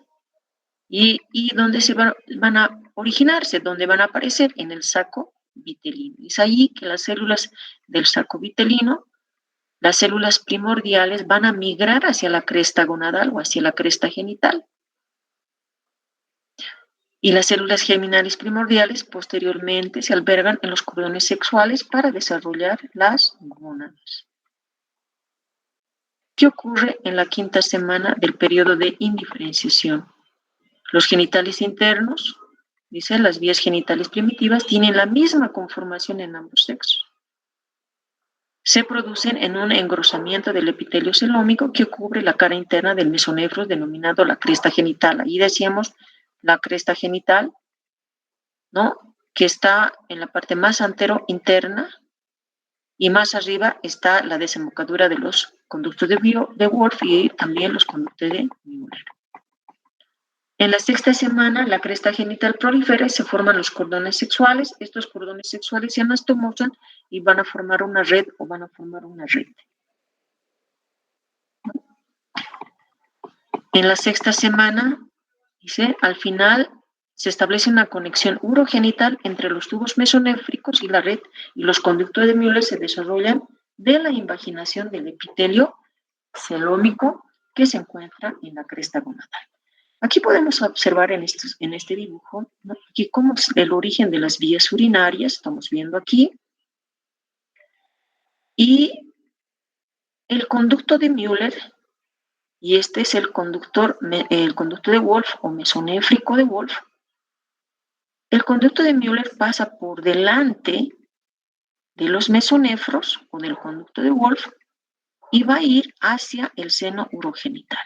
S1: y donde van a originarse, donde van a aparecer en el saco vitelino. Es ahí que las células del saco vitelino, las células primordiales, van a migrar hacia la cresta gonadal o hacia la cresta genital. Y las células germinales primordiales posteriormente se albergan en los cordones sexuales para desarrollar las gónadas. ¿Qué ocurre en la quinta semana del periodo de indiferenciación? Los genitales internos, dice, las vías genitales primitivas, tienen la misma conformación en ambos sexos. Se producen en un engrosamiento del epitelio celómico que cubre la cara interna del mesonefros denominado la cresta genital. Ahí decíamos la cresta genital, ¿no?, que está en la parte más antero-interna y más arriba está la desembocadura de los conductos de Wolff y también los conductos de Müller. En la sexta semana, la cresta genital prolifera y se forman los cordones sexuales. Estos cordones sexuales se anastomosan y van a formar una red o van a formar una red. En la sexta semana, dice, al final se establece una conexión urogenital entre los tubos mesonéfricos y la red, y los conductos de Müller se desarrollan de la invaginación del epitelio celómico que se encuentra en la cresta gonadal. Aquí podemos observar en este dibujo, ¿no? Aquí cómo es el origen de las vías urinarias, estamos viendo aquí, y el conducto de Müller, y este es el conducto de Wolff o mesonéfrico de Wolff. El conducto de Müller pasa por delante de los mesonefros o del conducto de Wolff y va a ir hacia el seno urogenital.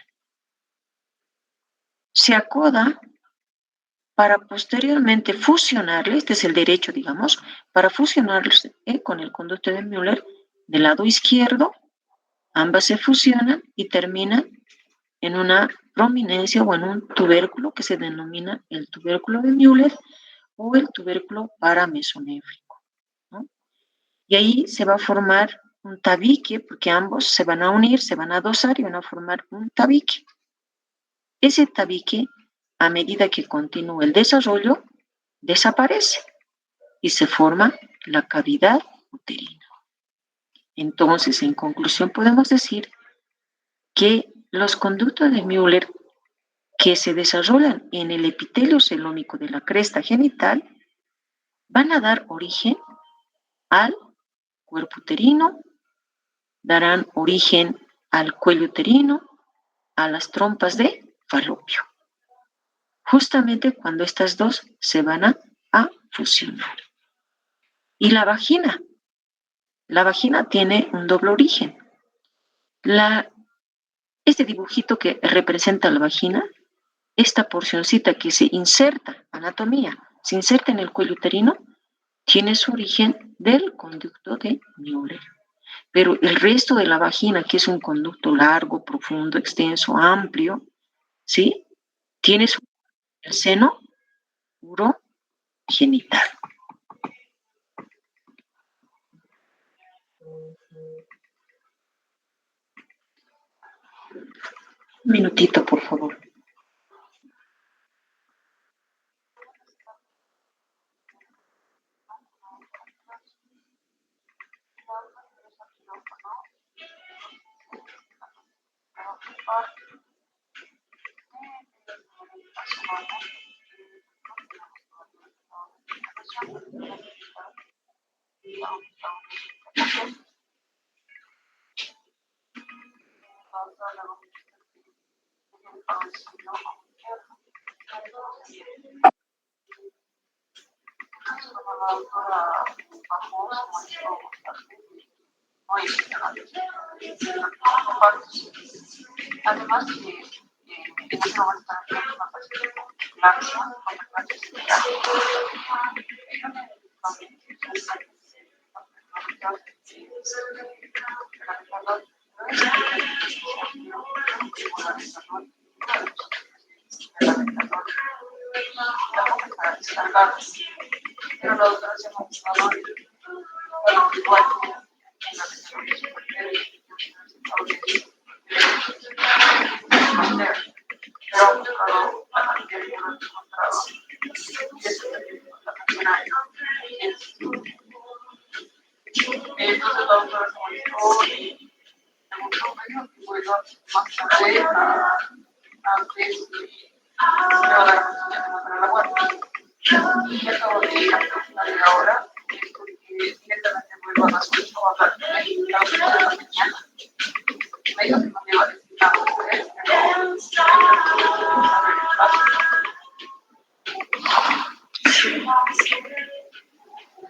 S1: Se acoda para posteriormente fusionarle, este es el derecho, digamos, para fusionarse con el conducto de Müller del lado izquierdo, ambas se fusionan y terminan en una prominencia o en un tubérculo que se denomina el tubérculo de Müller o el tubérculo paramesonéfrico, ¿no? Y ahí se va a formar un tabique, porque ambos se van a unir, se van a adosar y van a formar un tabique. Ese tabique, a medida que continúa el desarrollo, desaparece y se forma la cavidad uterina. Entonces, en conclusión, podemos decir que los conductos de Müller que se desarrollan en el epitelio celómico de la cresta genital van a dar origen al cuerpo uterino, darán origen al cuello uterino, a las trompas de falopio. Justamente cuando estas dos se van a fusionar. Y la vagina tiene un doble origen. Este dibujito que representa la vagina, esta porcioncita que se inserta, anatomía, se inserta en el cuello uterino, tiene su origen del conducto de Müller. Pero el resto de la vagina, que es un conducto largo, profundo, extenso, amplio, ¿sí? Tiene el seno urogenital. Un minutito, por favor. Además en este momento tenemos una claro,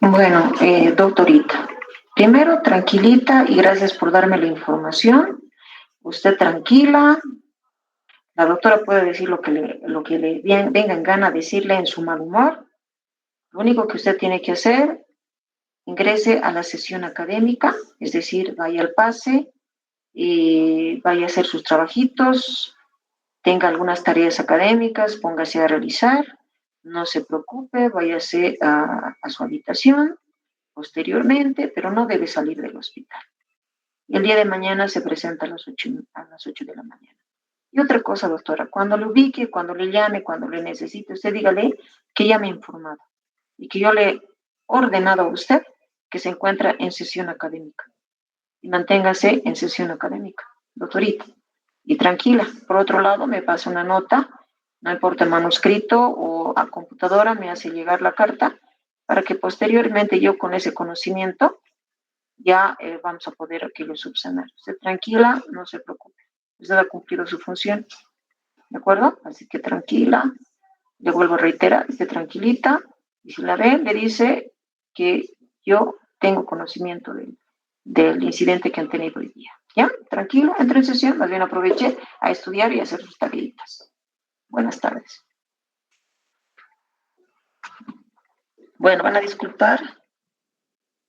S1: Bueno, doctorita, primero tranquilita y gracias por darme la información. Usted tranquila. La doctora puede decir lo que le venga en gana decirle en su mal humor. Lo único que usted tiene que hacer, ingrese a la sesión académica, es decir, vaya al pase, vaya a hacer sus trabajitos, tenga algunas tareas académicas, póngase a realizar, no se preocupe, váyase a su habitación posteriormente, pero no debe salir del hospital. El día de mañana se presenta a las 8 de la mañana. Y otra cosa, doctora, cuando lo ubique, cuando le llame, cuando le necesite, usted dígale que ya me ha informado y que yo le he ordenado a usted que se encuentra en sesión académica. Y manténgase en sesión académica, doctorita. Y tranquila. Por otro lado, me pasa una nota no importa el manuscrito o a computadora, me hace llegar la carta para que posteriormente yo con ese conocimiento ya vamos a poder aquello subsanar. Usted tranquila, no se preocupe. Usted ha cumplido su función, ¿de acuerdo? Así que tranquila, le vuelvo a reiterar, esté tranquilita, y si la ve, le dice que yo tengo conocimiento del incidente que han tenido hoy día. ¿Ya? Tranquilo, entre en sesión, más bien aproveche a estudiar y a hacer sus tareitas. Buenas tardes. Bueno, van a disculpar.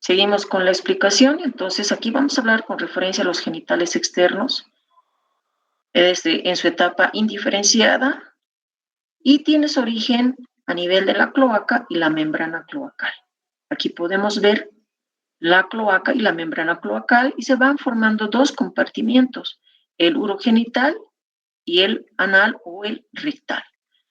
S1: Seguimos con la explicación. Entonces, aquí vamos a hablar con referencia a los genitales externos en su etapa indiferenciada y tiene su origen a nivel de la cloaca y la membrana cloacal. Aquí podemos ver la cloaca y la membrana cloacal y se van formando dos compartimientos, el urogenital y el anal o el rectal.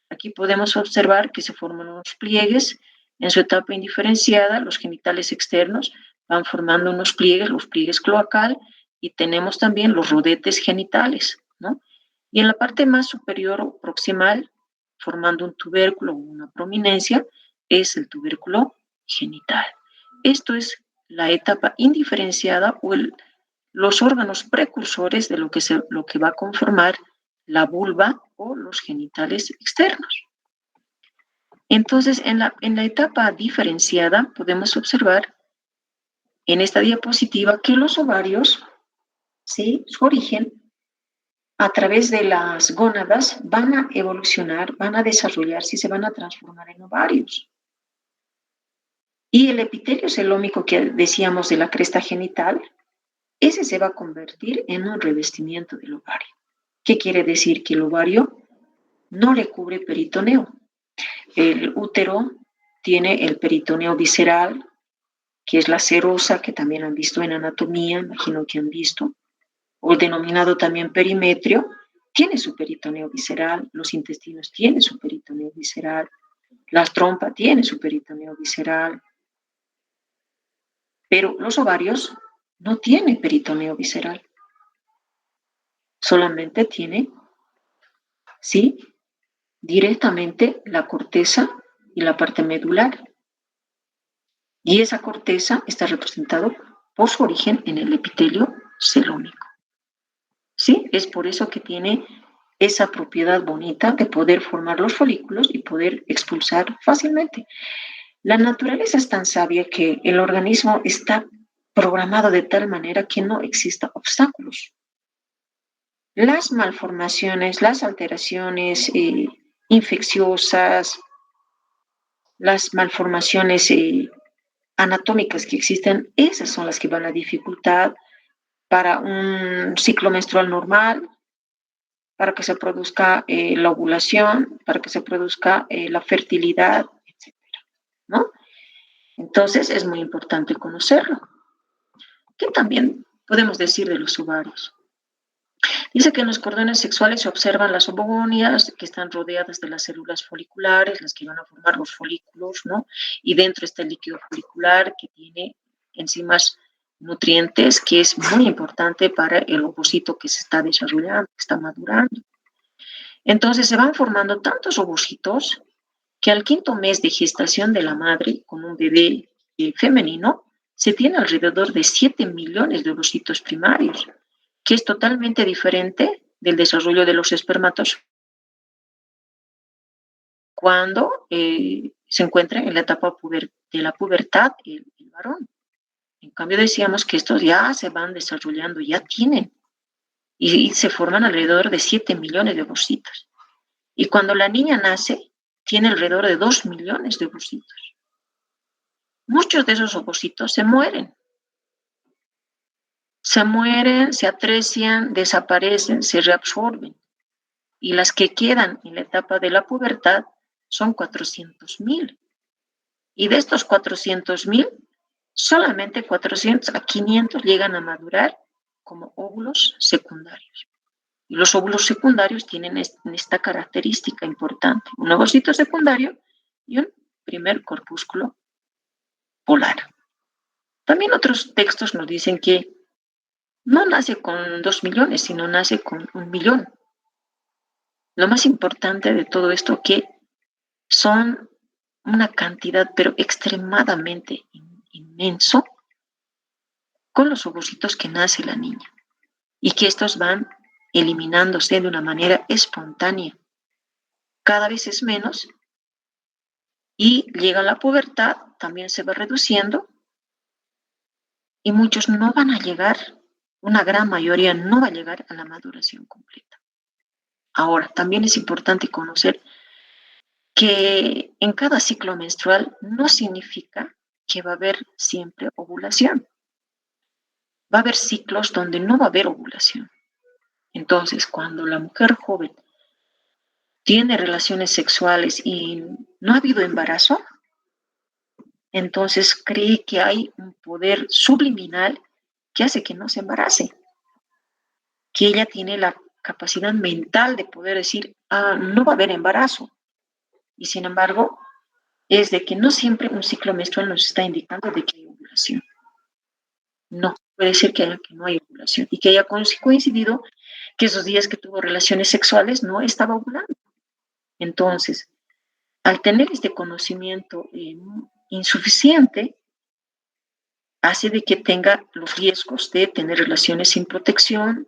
S1: Aquí podemos observar que se forman unos pliegues en su etapa indiferenciada, los genitales externos van formando unos pliegues, los pliegues cloacal, y tenemos también los rodetes genitales, ¿no? Y en la parte más superior o proximal, formando un tubérculo o una prominencia, es el tubérculo genital. Esto es la etapa indiferenciada o los órganos precursores de lo que va a conformar la vulva o los genitales externos. Entonces, en la etapa diferenciada podemos observar en esta diapositiva que los ovarios, ¿sí?, su origen a través de las gónadas van a evolucionar, van a desarrollarse y se van a transformar en ovarios. Y el epitelio celómico que decíamos de la cresta genital, ese se va a convertir en un revestimiento del ovario. ¿Qué quiere decir? Que el ovario no le cubre peritoneo. El útero tiene el peritoneo visceral, que es la serosa, que también han visto en anatomía, imagino que han visto, o el denominado también perimetrio, tiene su peritoneo visceral, los intestinos tienen su peritoneo visceral, la trompa tiene su peritoneo visceral, pero los ovarios no tienen peritoneo visceral, solamente tiene, sí, directamente la corteza y la parte medular. Y esa corteza está representada por su origen en el epitelio celómico. ¿Sí? Es por eso que tiene esa propiedad bonita de poder formar los folículos y poder expulsar fácilmente. La naturaleza es tan sabia que el organismo está programado de tal manera que no exista obstáculos. Las malformaciones, las alteraciones infecciosas, las malformaciones anatómicas que existen, esas son las que van a dificultar para un ciclo menstrual normal, para que se produzca la ovulación, para que se produzca la fertilidad, etc., ¿no? Entonces es muy importante conocerlo. ¿Qué también podemos decir de los ovarios? Dice que en los cordones sexuales se observan las ovogonias que están rodeadas de las células foliculares, las que van a formar los folículos, ¿no? Y dentro está el líquido folicular que tiene enzimas nutrientes, que es muy importante para el ovocito que se está desarrollando, que está madurando. Entonces se van formando tantos ovocitos que al 5.º mes de gestación de la madre con un bebé femenino se tiene alrededor de 7 millones de ovocitos primarios, que es totalmente diferente del desarrollo de los espermatozoides cuando se encuentra en la etapa de la pubertad el varón. En cambio decíamos que estos ya se van desarrollando, ya tienen, y se forman alrededor de 7 millones de ovocitos. Y cuando la niña nace, tiene alrededor de 2 millones de ovocitos. Muchos de esos ovocitos se mueren, se atrecian, desaparecen, se reabsorben. Y las que quedan en la etapa de la pubertad son 400.000. Y de estos 400.000, solamente 400 a 500 llegan a madurar como óvulos secundarios. Y los óvulos secundarios tienen esta característica importante: un ovocito secundario y un primer corpúsculo polar. También otros textos nos dicen que no nace con 2 millones, sino nace con 1 millón. Lo más importante de todo esto que son una cantidad, pero extremadamente inmenso, con los ovocitos que nace la niña y que estos van eliminándose de una manera espontánea. Cada vez es menos y llega la pubertad, también se va reduciendo y muchos no van a llegar, una gran mayoría no va a llegar a la maduración completa. Ahora, también es importante conocer que en cada ciclo menstrual no significa que va a haber siempre ovulación. Va a haber ciclos donde no va a haber ovulación. Entonces, cuando la mujer joven tiene relaciones sexuales y no ha habido embarazo, entonces cree que hay un poder subliminal que hace que no se embarace, que ella tiene la capacidad mental de poder decir, no va a haber embarazo. Y sin embargo, es de que no siempre un ciclo menstrual nos está indicando de que hay ovulación. No, puede ser que no haya ovulación y que haya coincidido que esos días que tuvo relaciones sexuales no estaba ovulando. Entonces, al tener este conocimiento insuficiente, hace de que tenga los riesgos de tener relaciones sin protección,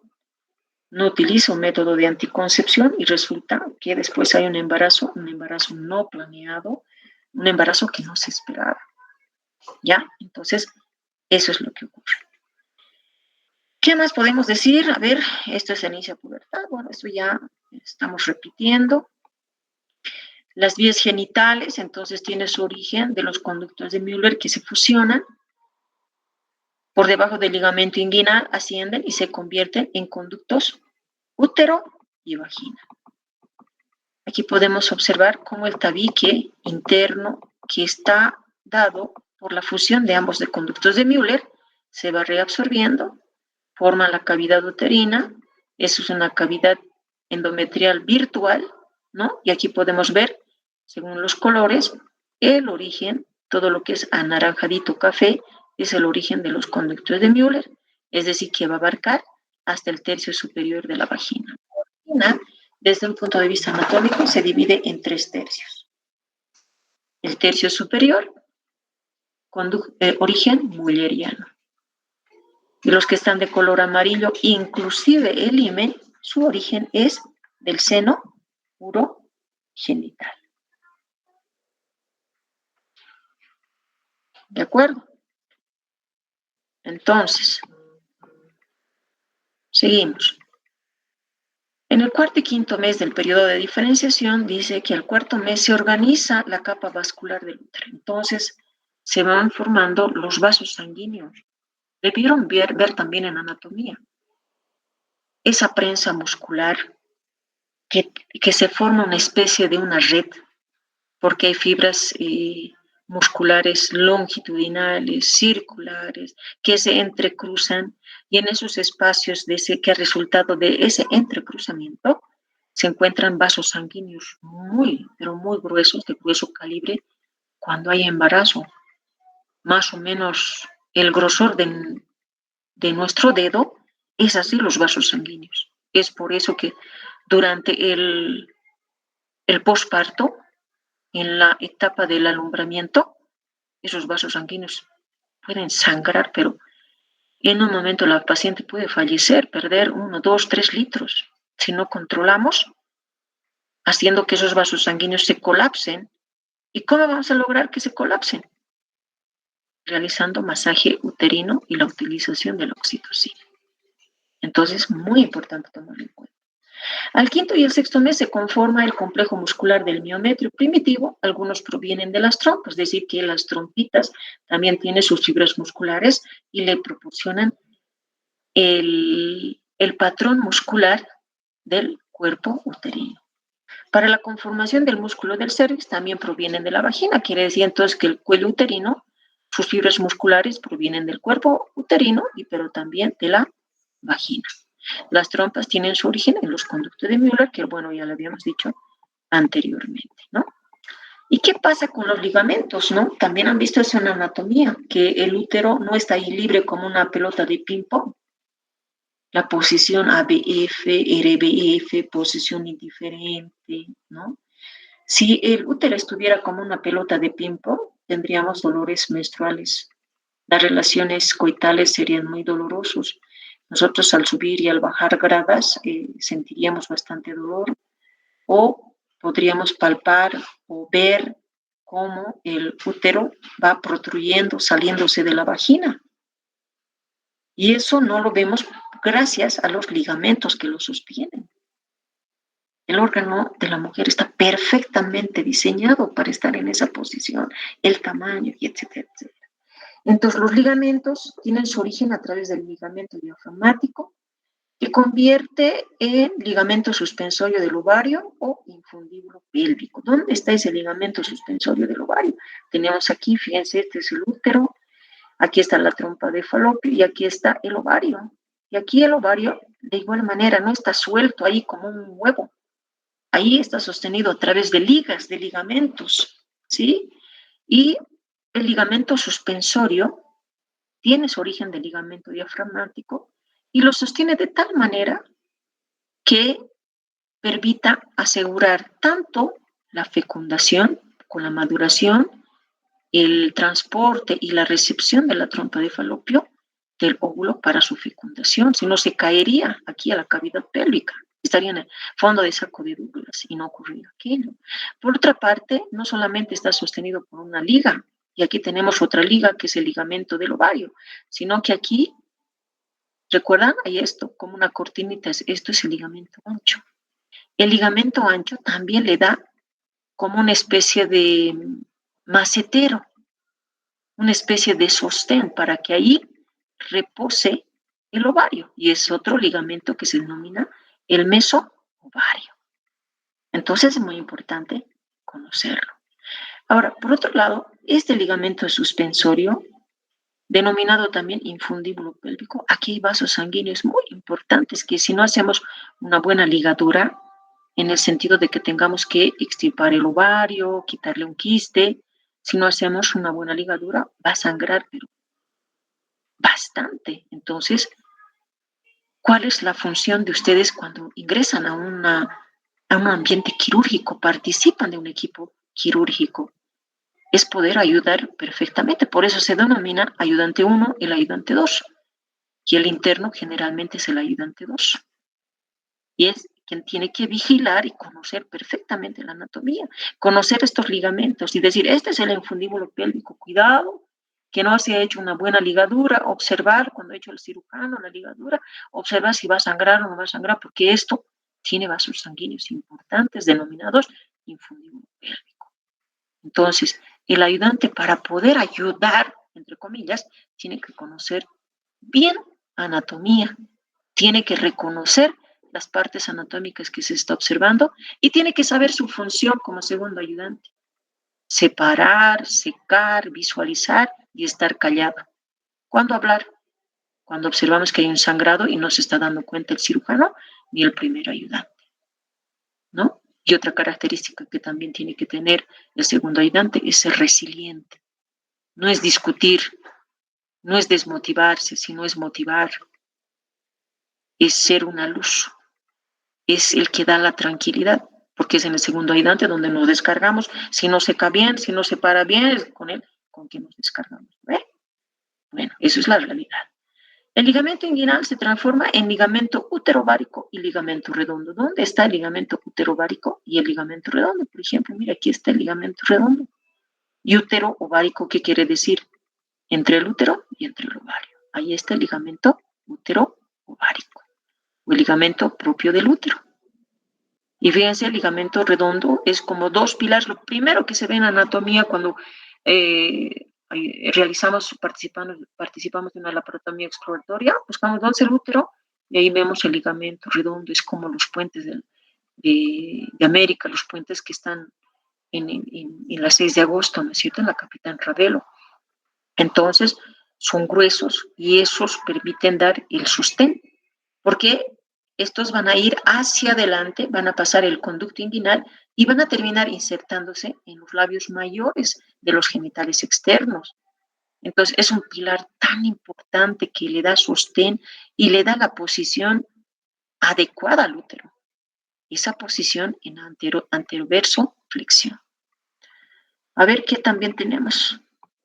S1: no utiliza un método de anticoncepción y resulta que después hay un embarazo no planeado, un embarazo que no se esperaba. ¿Ya? Entonces, eso es lo que ocurre. ¿Qué más podemos decir? A ver, esto es el inicio de pubertad. Bueno, esto ya estamos repitiendo. Las vías genitales, entonces, tiene su origen de los conductos de Müller que se fusionan por debajo del ligamento inguinal, ascienden y se convierten en conductos útero y vagina. Aquí podemos observar cómo el tabique interno que está dado por la fusión de ambos de conductos de Müller se va reabsorbiendo, forma la cavidad uterina, eso es una cavidad endometrial virtual, ¿no? Y aquí podemos ver, según los colores, el origen, todo lo que es anaranjadito café, es el origen de los conductos de Müller, es decir, que va a abarcar hasta el tercio superior de la vagina. La vagina, desde un punto de vista anatómico, se divide en 3 tercios. El tercio superior, origen mülleriano. Y los que están de color amarillo, inclusive el himen, su origen es del seno urogenital. ¿De acuerdo? Entonces, seguimos. En el cuarto y quinto mes del periodo de diferenciación dice que al cuarto mes se organiza la capa vascular del útero. Entonces, se van formando los vasos sanguíneos. Debieron ver también en anatomía. Esa prensa muscular que se forma una especie de una red, porque hay fibras musculares longitudinales, circulares, que se entrecruzan, y en esos espacios que ha resultado de ese entrecruzamiento se encuentran vasos sanguíneos muy, pero muy gruesos, de grueso calibre, cuando hay embarazo. Más o menos el grosor de nuestro dedo es así los vasos sanguíneos. Es por eso que durante el posparto, en la etapa del alumbramiento, esos vasos sanguíneos pueden sangrar, pero en un momento la paciente puede fallecer, perder 1, 2, 3 litros, si no controlamos, haciendo que esos vasos sanguíneos se colapsen. ¿Y cómo vamos a lograr que se colapsen? Realizando masaje uterino y la utilización de la oxitocina. Entonces, muy importante tomarlo en cuenta. Al quinto y el sexto mes se conforma el complejo muscular del miometrio primitivo. Algunos provienen de las trompas, es decir, que las trompitas también tienen sus fibras musculares y le proporcionan el patrón muscular del cuerpo uterino. Para la conformación del músculo del cervix también provienen de la vagina. Quiere decir entonces que el cuello uterino, sus fibras musculares provienen del cuerpo uterino, pero también de la vagina. Las trompas tienen su origen en los conductos de Müller, que bueno, ya lo habíamos dicho anteriormente, ¿no? ¿Y qué pasa con los ligamentos, no? También han visto eso en anatomía, que el útero no está ahí libre como una pelota de ping-pong. la posición ABF, RBF, posición indiferente, ¿no? Si el útero estuviera como una pelota de ping-pong, tendríamos dolores menstruales. Las relaciones coitales serían muy dolorosos. Nosotros al subir y al bajar gradas sentiríamos bastante dolor, o podríamos palpar o ver cómo el útero va protruyendo, saliéndose de la vagina. Y eso no lo vemos gracias a los ligamentos que lo sostienen. El órgano de la mujer está perfectamente diseñado para estar en esa posición, el tamaño, y etcétera, etcétera. Entonces, los ligamentos tienen su origen a través del ligamento diafragmático, que convierte en ligamento suspensorio del ovario o infundíbulo pélvico. ¿Dónde está ese ligamento suspensorio del ovario? Tenemos aquí, fíjense, este es el útero, aquí está la trompa de falopio y aquí está el ovario. Y aquí el ovario, de igual manera, no está suelto ahí como un huevo. Ahí está sostenido a través de ligas, de ligamentos, ¿sí? Y el ligamento suspensorio tiene su origen del ligamento diafragmático y lo sostiene de tal manera que permita asegurar tanto la fecundación con la maduración, el transporte y la recepción de la trompa de falopio del óvulo para su fecundación, si no se caería aquí a la cavidad pélvica, estaría en el fondo de saco de Douglas y no ocurriría aquello. Por otra parte, no solamente está sostenido por una liga, y aquí tenemos otra liga que es el ligamento del ovario, sino que aquí, ¿recuerdan? Hay esto, como una cortinita, esto es el ligamento ancho. El ligamento ancho también le da como una especie de macetero, una especie de sostén para que ahí repose el ovario, y es otro ligamento que se denomina el mesoovario. Entonces es muy importante conocerlo. Ahora, por otro lado, este ligamento suspensorio, denominado también infundíbulo pélvico, aquí hay vasos sanguíneos muy importantes que si no hacemos una buena ligadura, en el sentido de que tengamos que extirpar el ovario, quitarle un quiste, si no hacemos una buena ligadura, va a sangrar, pero bastante. Entonces, ¿cuál es la función de ustedes cuando ingresan a un ambiente quirúrgico, participan de un equipo quirúrgico? Es poder ayudar perfectamente. Por eso se denomina ayudante 1 y el ayudante 2. Y el interno generalmente es el ayudante 2. Y es quien tiene que vigilar y conocer perfectamente la anatomía, conocer estos ligamentos y decir, este es el infundíbulo pélvico, cuidado, que no se ha hecho una buena ligadura, observar cuando ha hecho el cirujano la ligadura, observar si va a sangrar o no va a sangrar, porque esto tiene vasos sanguíneos importantes denominados infundíbulo pélvico. Entonces, el ayudante, para poder ayudar, entre comillas, tiene que conocer bien anatomía, tiene que reconocer las partes anatómicas que se está observando y tiene que saber su función como segundo ayudante. Separar, secar, visualizar y estar callado. ¿Cuándo hablar? Cuando observamos que hay un sangrado y no se está dando cuenta el cirujano ni el primer ayudante, ¿no? Y otra característica que también tiene que tener el segundo ayudante es ser resiliente. No es discutir, no es desmotivarse, sino es motivar. Es ser una luz. Es el que da la tranquilidad, porque es en el segundo ayudante donde nos descargamos. Si no seca bien, si no se para bien, es con él con quien nos descargamos. ¿Ve? Bueno, eso es la realidad. El ligamento inguinal se transforma en ligamento uterovárico y ligamento redondo. ¿Dónde está el ligamento uterovárico y el ligamento redondo? Por ejemplo, mira, aquí está el ligamento redondo. Y útero ovárico, ¿qué quiere decir? Entre el útero y entre el ovario. Ahí está el ligamento útero-ovárico, o el ligamento propio del útero. Y fíjense, el ligamento redondo es como dos pilares. Lo primero que se ve en anatomía cuando participamos de una laparotomía exploratoria, buscamos dónde es el útero y ahí vemos el ligamento redondo. Es como los puentes de América, los puentes que están en la 6 de agosto, ¿no es cierto?, en la Capitán Ravelo. Entonces, son gruesos y esos permiten dar el sostén, porque estos van a ir hacia adelante, van a pasar el conducto inguinal y van a terminar insertándose en los labios mayores de los genitales externos. Entonces, es un pilar tan importante que le da sostén y le da la posición adecuada al útero. Esa posición en anteroverso flexión. A ver qué también tenemos.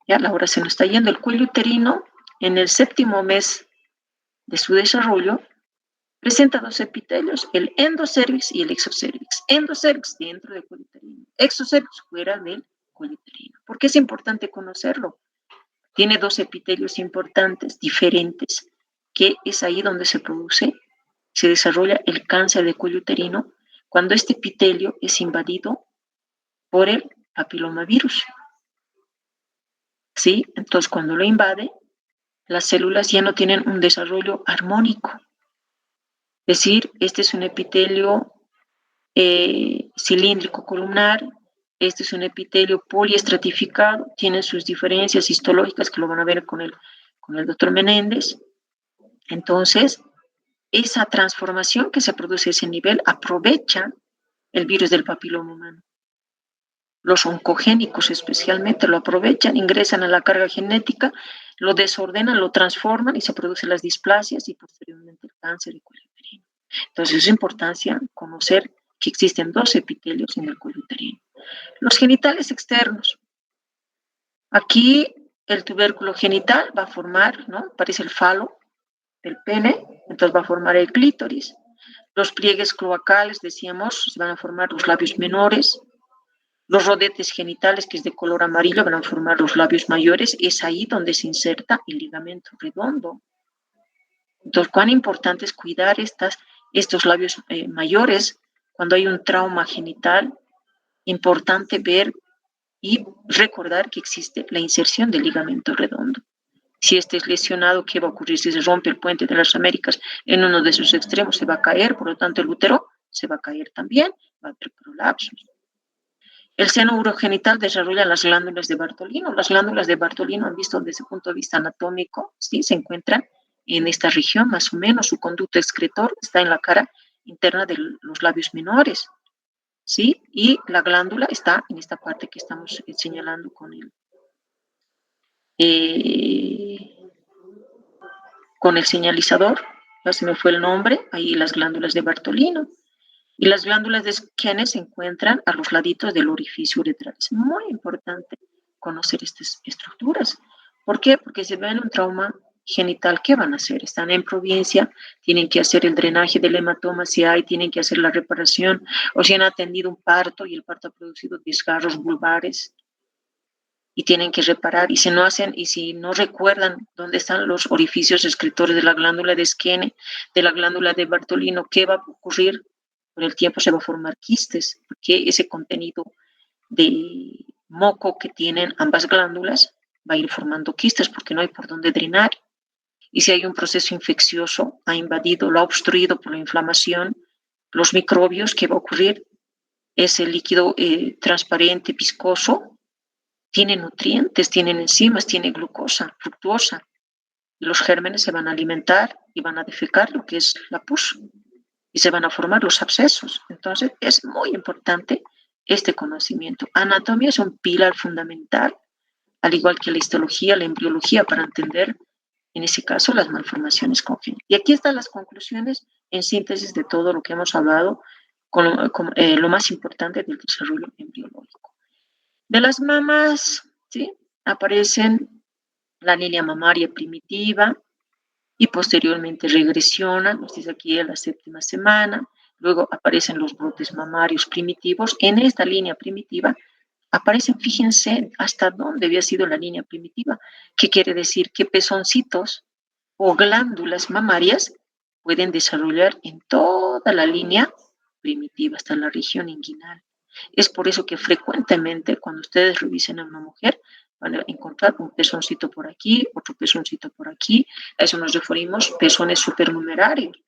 S1: Ya la hora se nos está yendo. El cuello uterino, en el 7º mes de su desarrollo, presenta 2 epitelios, el endocervix y el exocervix. Endocervix dentro del cuello uterino, exocervix fuera del cuello uterino. ¿Por qué es importante conocerlo? Tiene 2 epitelios importantes, diferentes, que es ahí donde se desarrolla el cáncer de cuello uterino, cuando este epitelio es invadido por el papilomavirus. ¿Sí? Entonces, cuando lo invade, las células ya no tienen un desarrollo armónico. Es decir, este es un epitelio cilíndrico columnar, este es un epitelio poliestratificado, tiene sus diferencias histológicas que lo van a ver con el doctor Menéndez. Entonces, esa transformación que se produce a ese nivel aprovecha el virus del papiloma humano. Los oncogénicos especialmente lo aprovechan, ingresan a la carga genética, lo desordenan, lo transforman y se producen las displasias y posteriormente el cáncer de cuello uterino. Entonces es importancia conocer que existen 2 epitelios en el cuello uterino. Los genitales externos. Aquí el tubérculo genital va a formar, ¿no? Parece el falo del pene, entonces va a formar el clítoris. Los pliegues cloacales, decíamos, se van a formar los labios menores. Los rodetes genitales, que es de color amarillo, van a formar los labios mayores. Es ahí donde se inserta el ligamento redondo. Entonces, cuán importante es cuidar estos labios mayores cuando hay un trauma genital. Importante ver y recordar que existe la inserción del ligamento redondo. Si este es lesionado, ¿qué va a ocurrir? Si se rompe el puente de las Américas en uno de sus extremos, se va a caer, por lo tanto el útero se va a caer también, va a haber prolapsos. El seno urogenital desarrolla las glándulas de Bartolino. Las glándulas de Bartolino, han visto desde el punto de vista anatómico, ¿sí? Se encuentran en esta región, más o menos. Su conducto excretor está en la cara interna de los labios menores, ¿sí? Y la glándula está en esta parte que estamos señalando con el señalizador. Ya se me fue el nombre, ahí las glándulas de Bartolino. Y las glándulas de Skene se encuentran a los laditos del orificio uretral. Es muy importante conocer estas estructuras. ¿Por qué? Porque si ven un trauma genital, ¿qué van a hacer? Están en provincia, tienen que hacer el drenaje del hematoma si hay, tienen que hacer la reparación, o si han atendido un parto y el parto ha producido desgarros vulvares y tienen que reparar, y si no hacen, y si no recuerdan dónde están los orificios excretores de la glándula de Skene, de la glándula de Bartolino, ¿qué va a ocurrir? Con el tiempo se va a formar quistes, porque ese contenido de moco que tienen ambas glándulas va a ir formando quistes porque no hay por dónde drenar. Y si hay un proceso infeccioso, ha invadido, lo ha obstruido por la inflamación, los microbios, ¿qué va a ocurrir? Ese líquido transparente, viscoso, tiene nutrientes, tiene enzimas, tiene glucosa, fructuosa. Y los gérmenes se van a alimentar y van a defecar lo que es la pus. Y se van a formar los abscesos. Entonces, es muy importante este conocimiento. Anatomía es un pilar fundamental, al igual que la histología, la embriología, para entender, en ese caso, las malformaciones congénitas. Y aquí están las conclusiones en síntesis de todo lo que hemos hablado, con lo más importante del desarrollo embriológico. De las mamas, ¿sí? Aparecen la línea mamaria primitiva, y posteriormente regresiona, nos dice aquí en la 7ª semana, luego aparecen los brotes mamarios primitivos. En esta línea primitiva aparecen, fíjense hasta dónde había sido la línea primitiva, ¿qué quiere decir? Que pezoncitos o glándulas mamarias pueden desarrollar en toda la línea primitiva, hasta la región inguinal. Es por eso que frecuentemente cuando ustedes revisen a una mujer, van a encontrar un pezoncito por aquí, otro pezoncito por aquí. A eso nos referimos pezones supernumerarios.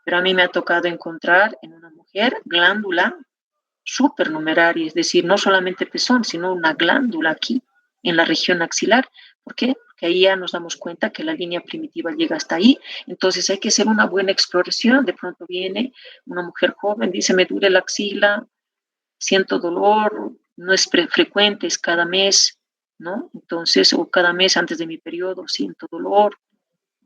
S1: Pero a mí me ha tocado encontrar en una mujer glándula supernumeraria, es decir, no solamente pezón, sino una glándula aquí, en la región axilar. ¿Por qué? Porque ahí ya nos damos cuenta que la línea primitiva llega hasta ahí. Entonces hay que hacer una buena exploración. De pronto viene una mujer joven, dice, me duele la axila, siento dolor, no es frecuente, es cada mes. ¿no? Entonces, o cada mes antes de mi periodo siento dolor.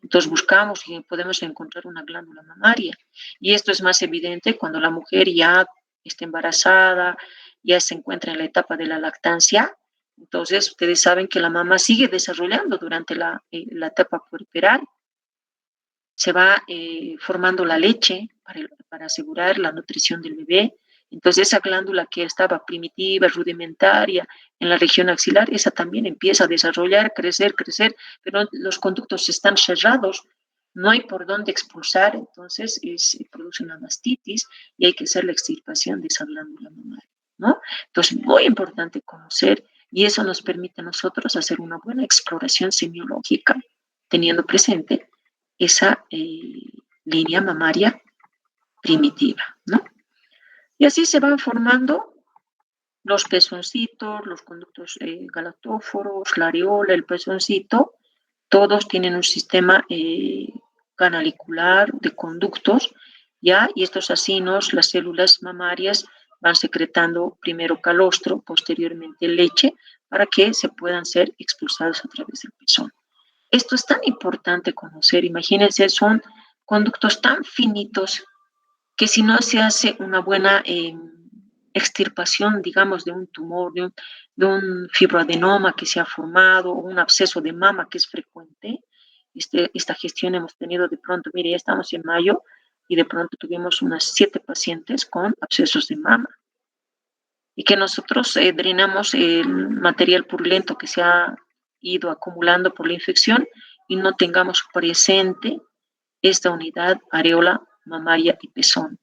S1: Entonces buscamos y podemos encontrar una glándula mamaria. Y esto es más evidente cuando la mujer ya está embarazada, ya se encuentra en la etapa de la lactancia. Entonces, ustedes saben que la mama sigue desarrollando durante la etapa puerperal. Se va formando la leche para asegurar la nutrición del bebé. Entonces, esa glándula que estaba primitiva, rudimentaria en la región axilar, esa también empieza a desarrollar, crecer, pero los conductos están cerrados, no hay por dónde expulsar, entonces produce una mastitis y hay que hacer la extirpación de esa glándula mamaria, ¿no? Entonces, muy importante conocer y eso nos permite a nosotros hacer una buena exploración semiológica, teniendo presente esa línea mamaria primitiva, ¿no? Y así se van formando los pezoncitos, los conductos galactóforos, la areola, el pezoncito, todos tienen un sistema canalicular de conductos, ¿ya? Y estos acinos, las células mamarias, van secretando primero calostro, posteriormente leche, para que se puedan ser expulsados a través del pezón. Esto es tan importante conocer, imagínense, son conductos tan finitos que si no se hace una buena extirpación, digamos, de un tumor, de un fibroadenoma que se ha formado, o un absceso de mama que es frecuente, esta gestión hemos tenido de pronto, mire, ya estamos en mayo y de pronto tuvimos unas 7 pacientes con abscesos de mama y que nosotros drenamos el material purulento que se ha ido acumulando por la infección y no tengamos presente esta unidad areola, mamaria y pezón.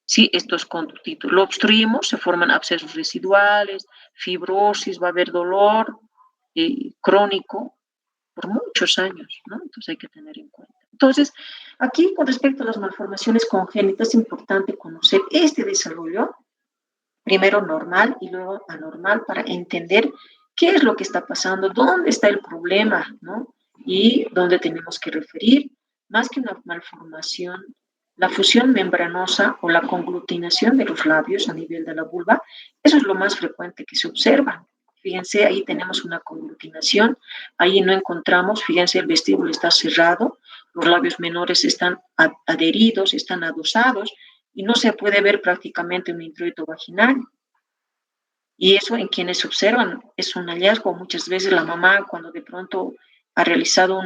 S1: Sí, estos conductitos lo obstruimos, se forman abscesos residuales, fibrosis, va a haber dolor crónico por muchos años, ¿no? Entonces hay que tener en cuenta. Entonces, aquí con respecto a las malformaciones congénitas es importante conocer este desarrollo, primero normal y luego anormal, para entender qué es lo que está pasando, dónde está el problema, ¿no? Y dónde tenemos que referir, más que una malformación, la fusión membranosa o la conglutinación de los labios a nivel de la vulva, eso es lo más frecuente que se observa. Fíjense, ahí tenemos una conglutinación, ahí no encontramos, fíjense, el vestíbulo está cerrado, los labios menores están adheridos, están adosados, y no se puede ver prácticamente un introito vaginal. Y eso en quienes observan es un hallazgo. Muchas veces la mamá, cuando de pronto ha realizado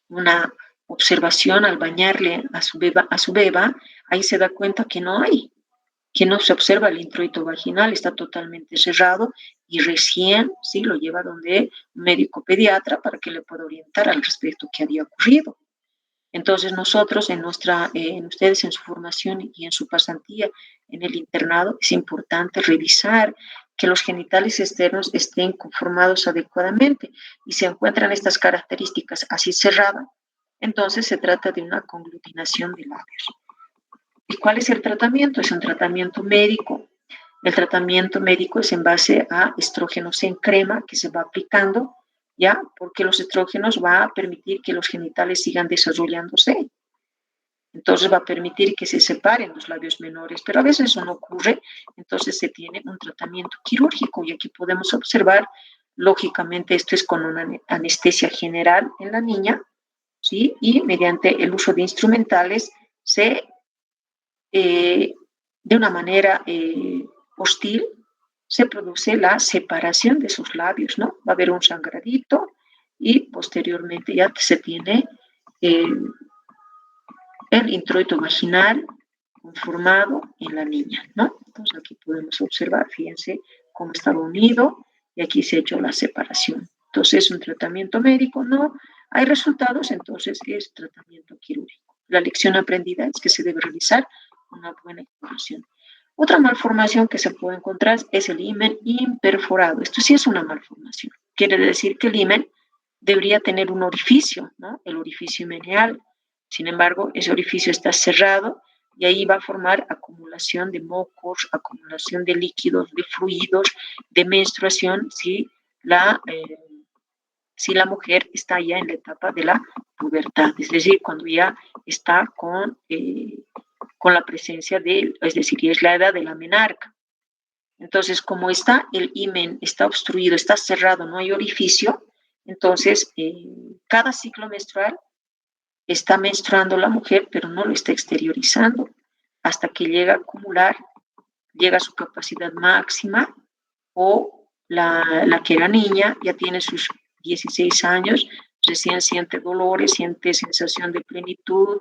S1: una observación al bañarle a su beba, ahí se da cuenta que no se observa el introito vaginal, está totalmente cerrado y recién sí lo lleva donde un médico pediatra para que le pueda orientar al respecto qué había ocurrido. Entonces nosotros en ustedes en su formación y en su pasantía en el internado es importante revisar que los genitales externos estén conformados adecuadamente y se encuentran estas características así cerradas, entonces se trata de una conglutinación de labios. ¿Y cuál es el tratamiento? Es un tratamiento médico. El tratamiento médico es en base a estrógenos en crema que se va aplicando, ¿ya? Porque los estrógenos van a permitir que los genitales sigan desarrollándose. Entonces va a permitir que se separen los labios menores, pero a veces eso no ocurre, entonces se tiene un tratamiento quirúrgico y aquí podemos observar, lógicamente esto es con una anestesia general en la niña, ¿sí? Y mediante el uso de instrumentales de una manera hostil, se produce la separación de sus labios, ¿no? Va a haber un sangradito y posteriormente ya se tiene el introito vaginal conformado en la niña, ¿no? Entonces aquí podemos observar, fíjense cómo estaba unido y aquí se ha hecho la separación. Entonces es un tratamiento médico, no hay resultados, entonces es tratamiento quirúrgico. La lección aprendida es que se debe realizar una buena exploración. Otra malformación que se puede encontrar es el himen imperforado. Esto sí es una malformación. Quiere decir que el himen debería tener un orificio, ¿no? El orificio himeneal. Sin embargo, ese orificio está cerrado y ahí va a formar acumulación de mocos, acumulación de líquidos, de fluidos, de menstruación, si la mujer está ya en la etapa de la pubertad, es decir, cuando ya está con la presencia es decir, es la edad de la menarca. Entonces, como está el himen, está obstruido, está cerrado, no hay orificio, entonces cada ciclo menstrual está menstruando la mujer, pero no lo está exteriorizando hasta que llega a acumular, llega a su capacidad máxima, o la que era niña ya tiene sus 16 años, recién siente dolores, siente sensación de plenitud,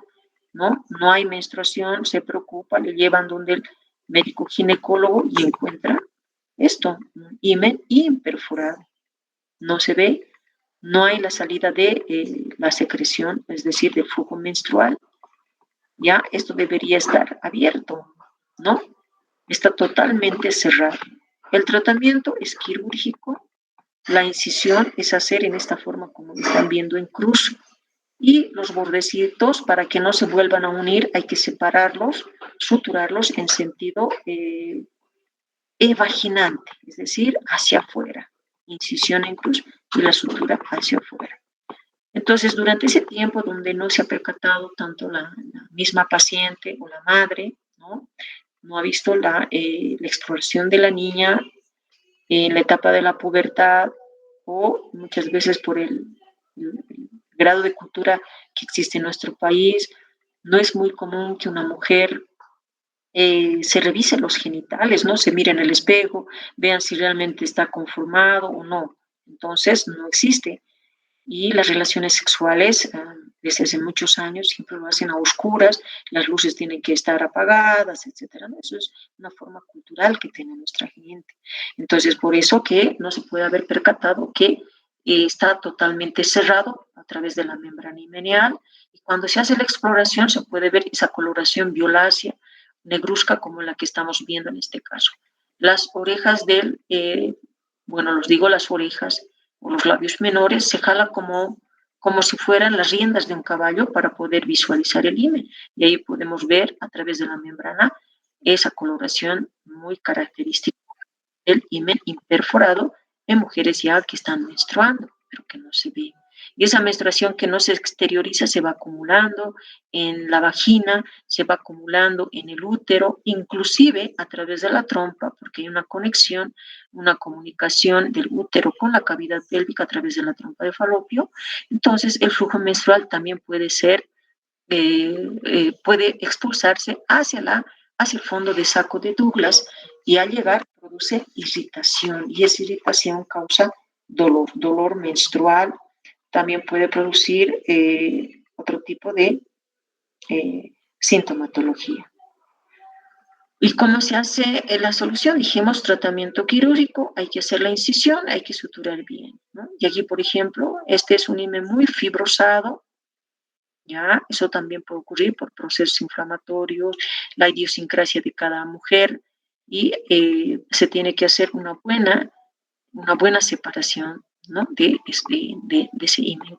S1: ¿no? No hay menstruación, se preocupa, le llevan donde el médico ginecólogo y encuentra esto, un himen imperforado. No se ve, no hay la salida de la secreción, es decir, del flujo menstrual. Ya esto debería estar abierto, ¿no? Está totalmente cerrado. El tratamiento es quirúrgico, la incisión es hacer en esta forma como lo están viendo en cruz, y los bordecitos, para que no se vuelvan a unir, hay que separarlos, suturarlos en sentido evaginante, es decir, hacia afuera. Incisión en cruz y la sutura hacia afuera. Entonces, durante ese tiempo donde no se ha percatado tanto la misma paciente o la madre, no ha visto la exploración de la niña en la etapa de la pubertad, o muchas veces por el grado de cultura que existe en nuestro país, no es muy común que una mujer se revise los genitales, ¿no? Se mire en el espejo, vean si realmente está conformado o no. Entonces, no existe. Y las relaciones sexuales, desde hace muchos años, siempre lo hacen a oscuras, las luces tienen que estar apagadas, etcétera, ¿no? Eso es una forma cultural que tiene nuestra gente. Entonces, por eso que no se puede haber percatado que está totalmente cerrado a través de la membrana himenial, y cuando se hace la exploración se puede ver esa coloración violácea, negruzca, como la que estamos viendo en este caso. Las orejas del, bueno, los digo las orejas, o los labios menores, se jala como si fueran las riendas de un caballo para poder visualizar el himen. Y ahí podemos ver a través de la membrana esa coloración muy característica del himen imperforado en mujeres ya que están menstruando, pero que no se ve. Y esa menstruación que no se exterioriza se va acumulando en la vagina, se va acumulando en el útero, inclusive a través de la trompa, porque hay una conexión, una comunicación del útero con la cavidad pélvica a través de la trompa de falopio. Entonces, el flujo menstrual también puede ser, puede expulsarse hacia el fondo de saco de Douglas, y al llegar produce irritación, y esa irritación causa dolor menstrual. También puede producir otro tipo de sintomatología. ¿Y cómo se hace la solución? Dijimos tratamiento quirúrgico, hay que hacer la incisión, hay que suturar bien, ¿no? Y aquí, por ejemplo, este es un himen muy fibrosado, ¿ya? Eso también puede ocurrir por procesos inflamatorios, la idiosincrasia de cada mujer, y se tiene que hacer una buena separación, ¿no? de ese himen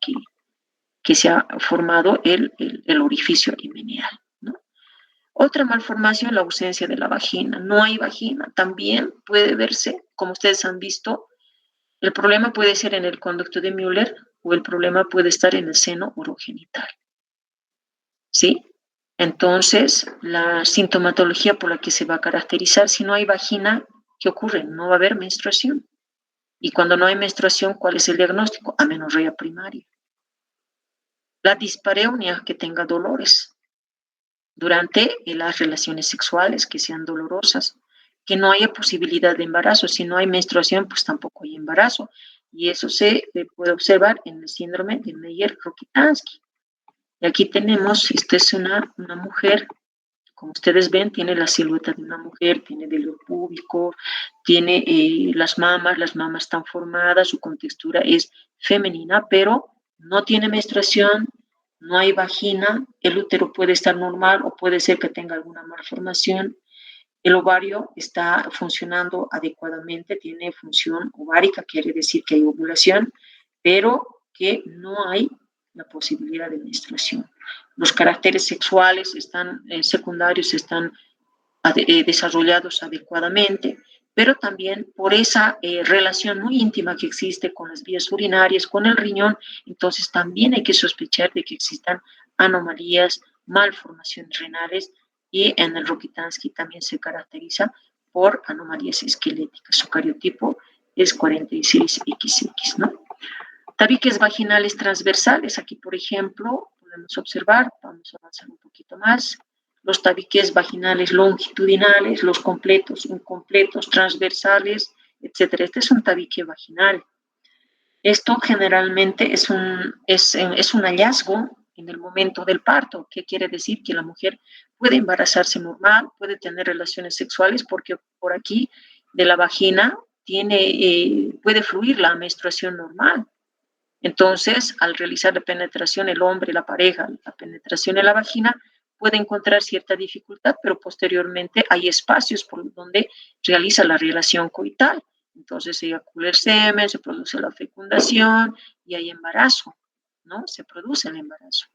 S1: que se ha formado el orificio himenial, ¿no? Otra malformación, la ausencia de la vagina. No hay vagina. También puede verse, como ustedes han visto, el problema puede ser en el conducto de Müller, o el problema puede estar en el seno urogenital. ¿Sí? Entonces, la sintomatología por la que se va a caracterizar, si no hay vagina, ¿qué ocurre? No va a haber menstruación. Y cuando no hay menstruación, ¿cuál es el diagnóstico? Amenorrea primaria. La dispareunia, que tenga dolores durante las relaciones sexuales, que sean dolorosas, que no haya posibilidad de embarazo. Si no hay menstruación, pues tampoco hay embarazo. Y eso se puede observar en el síndrome de Meyer-Rokitansky. Y aquí tenemos, esta es una mujer, como ustedes ven, tiene la silueta de una mujer, tiene vello púbico, tiene las mamas están formadas, su contextura es femenina, pero no tiene menstruación, no hay vagina, el útero puede estar normal o puede ser que tenga alguna malformación, el ovario está funcionando adecuadamente, tiene función ovárica, quiere decir que hay ovulación, pero que no hay la posibilidad de menstruación. Los caracteres sexuales secundarios están desarrollados adecuadamente, pero también por esa relación muy íntima que existe con las vías urinarias, con el riñón, entonces también hay que sospechar de que existan anomalías, malformaciones renales, y en el Rokitansky también se caracteriza por anomalías esqueléticas. Su cariotipo es 46XX, ¿no? Tabiques vaginales transversales. Aquí, por ejemplo, podemos observar, vamos a avanzar un poquito más, los tabiques vaginales longitudinales, los completos, incompletos, transversales, etc. Este es un tabique vaginal. Esto generalmente es un hallazgo en el momento del parto, que quiere decir que la mujer puede embarazarse normal, puede tener relaciones sexuales, porque por aquí de la vagina puede fluir la menstruación normal. Entonces, al realizar la penetración, el hombre, la pareja, la penetración en la vagina, puede encontrar cierta dificultad, pero posteriormente hay espacios por donde realiza la relación coital. Entonces se eyacula el semen, se produce la fecundación y hay embarazo, ¿no? Se produce el embarazo.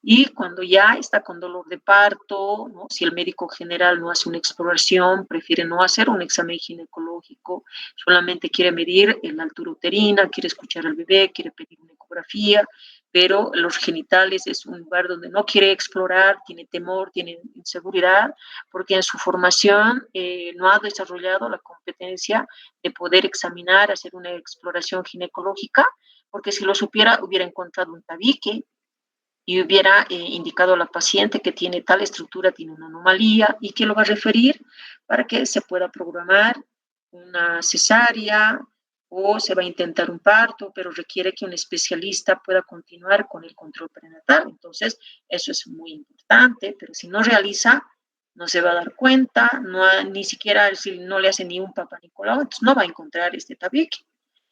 S1: Y cuando ya está con dolor de parto, ¿no? Si el médico general no hace una exploración, prefiere no hacer un examen ginecológico, solamente quiere medir la altura uterina, quiere escuchar al bebé, quiere pedir una ecografía, pero los genitales es un lugar donde no quiere explorar, tiene temor, tiene inseguridad, porque en su formación no ha desarrollado la competencia de poder examinar, hacer una exploración ginecológica, porque si lo supiera hubiera encontrado un tabique y hubiera indicado a la paciente que tiene tal estructura, tiene una anomalía y que lo va a referir para que se pueda programar una cesárea o se va a intentar un parto, pero requiere que un especialista pueda continuar con el control prenatal. Entonces, eso es muy importante, pero si no realiza, no se va a dar cuenta, ni siquiera si no le hace ni un Papá Nicolau, entonces no va a encontrar este tabique.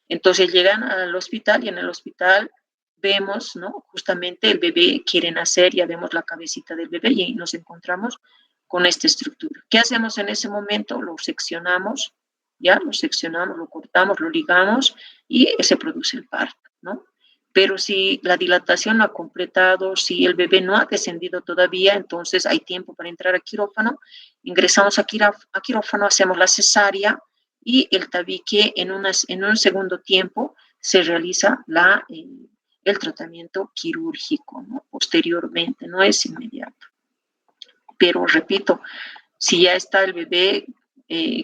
S1: Entonces llegan al hospital y en el hospital vemos, ¿no? Justamente el bebé quiere nacer, ya vemos la cabecita del bebé y nos encontramos con esta estructura. ¿Qué hacemos en ese momento? Lo seccionamos, ya, lo seccionamos, lo cortamos, lo ligamos y se produce el parto, ¿no? Pero si la dilatación no ha completado, si el bebé no ha descendido todavía, entonces hay tiempo para entrar a quirófano, ingresamos a quirófano, hacemos la cesárea y el tabique en un segundo tiempo se realiza el tratamiento quirúrgico, ¿no? Posteriormente, no es inmediato. Pero repito, si ya está el bebé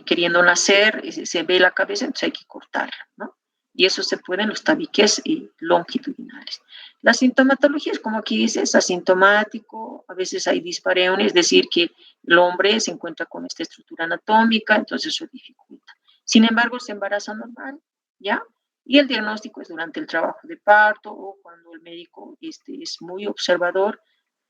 S1: queriendo nacer, se ve la cabeza, entonces hay que cortarla, ¿no? Y eso se puede en los tabiques longitudinales. La sintomatología es como aquí dice, es asintomático, a veces hay dispareunia, es decir, que el hombre se encuentra con esta estructura anatómica, entonces eso dificulta. Sin embargo, se embaraza normal, ¿ya? Y el diagnóstico es durante el trabajo de parto o cuando el médico es muy observador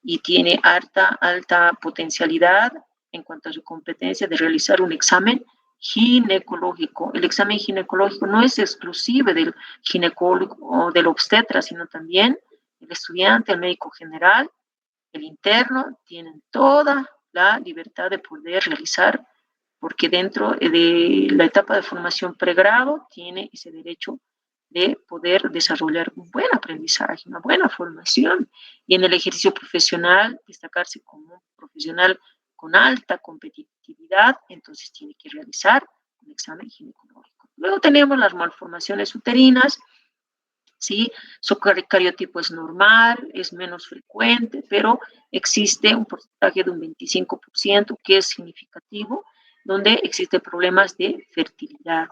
S1: y tiene alta potencialidad en cuanto a su competencia de realizar un examen ginecológico. El examen ginecológico no es exclusivo del ginecólogo o del obstetra, sino también el estudiante, el médico general, el interno, tienen toda la libertad de poder realizar, porque dentro de la etapa de formación pregrado tiene ese derecho de poder desarrollar un buen aprendizaje, una buena formación, y en el ejercicio profesional destacarse como un profesional con alta competitividad, entonces tiene que realizar un examen ginecológico. Luego tenemos las malformaciones uterinas, ¿sí? Su cariotipo es normal, es menos frecuente, pero existe un porcentaje de un 25% que es significativo, donde existen problemas de fertilidad,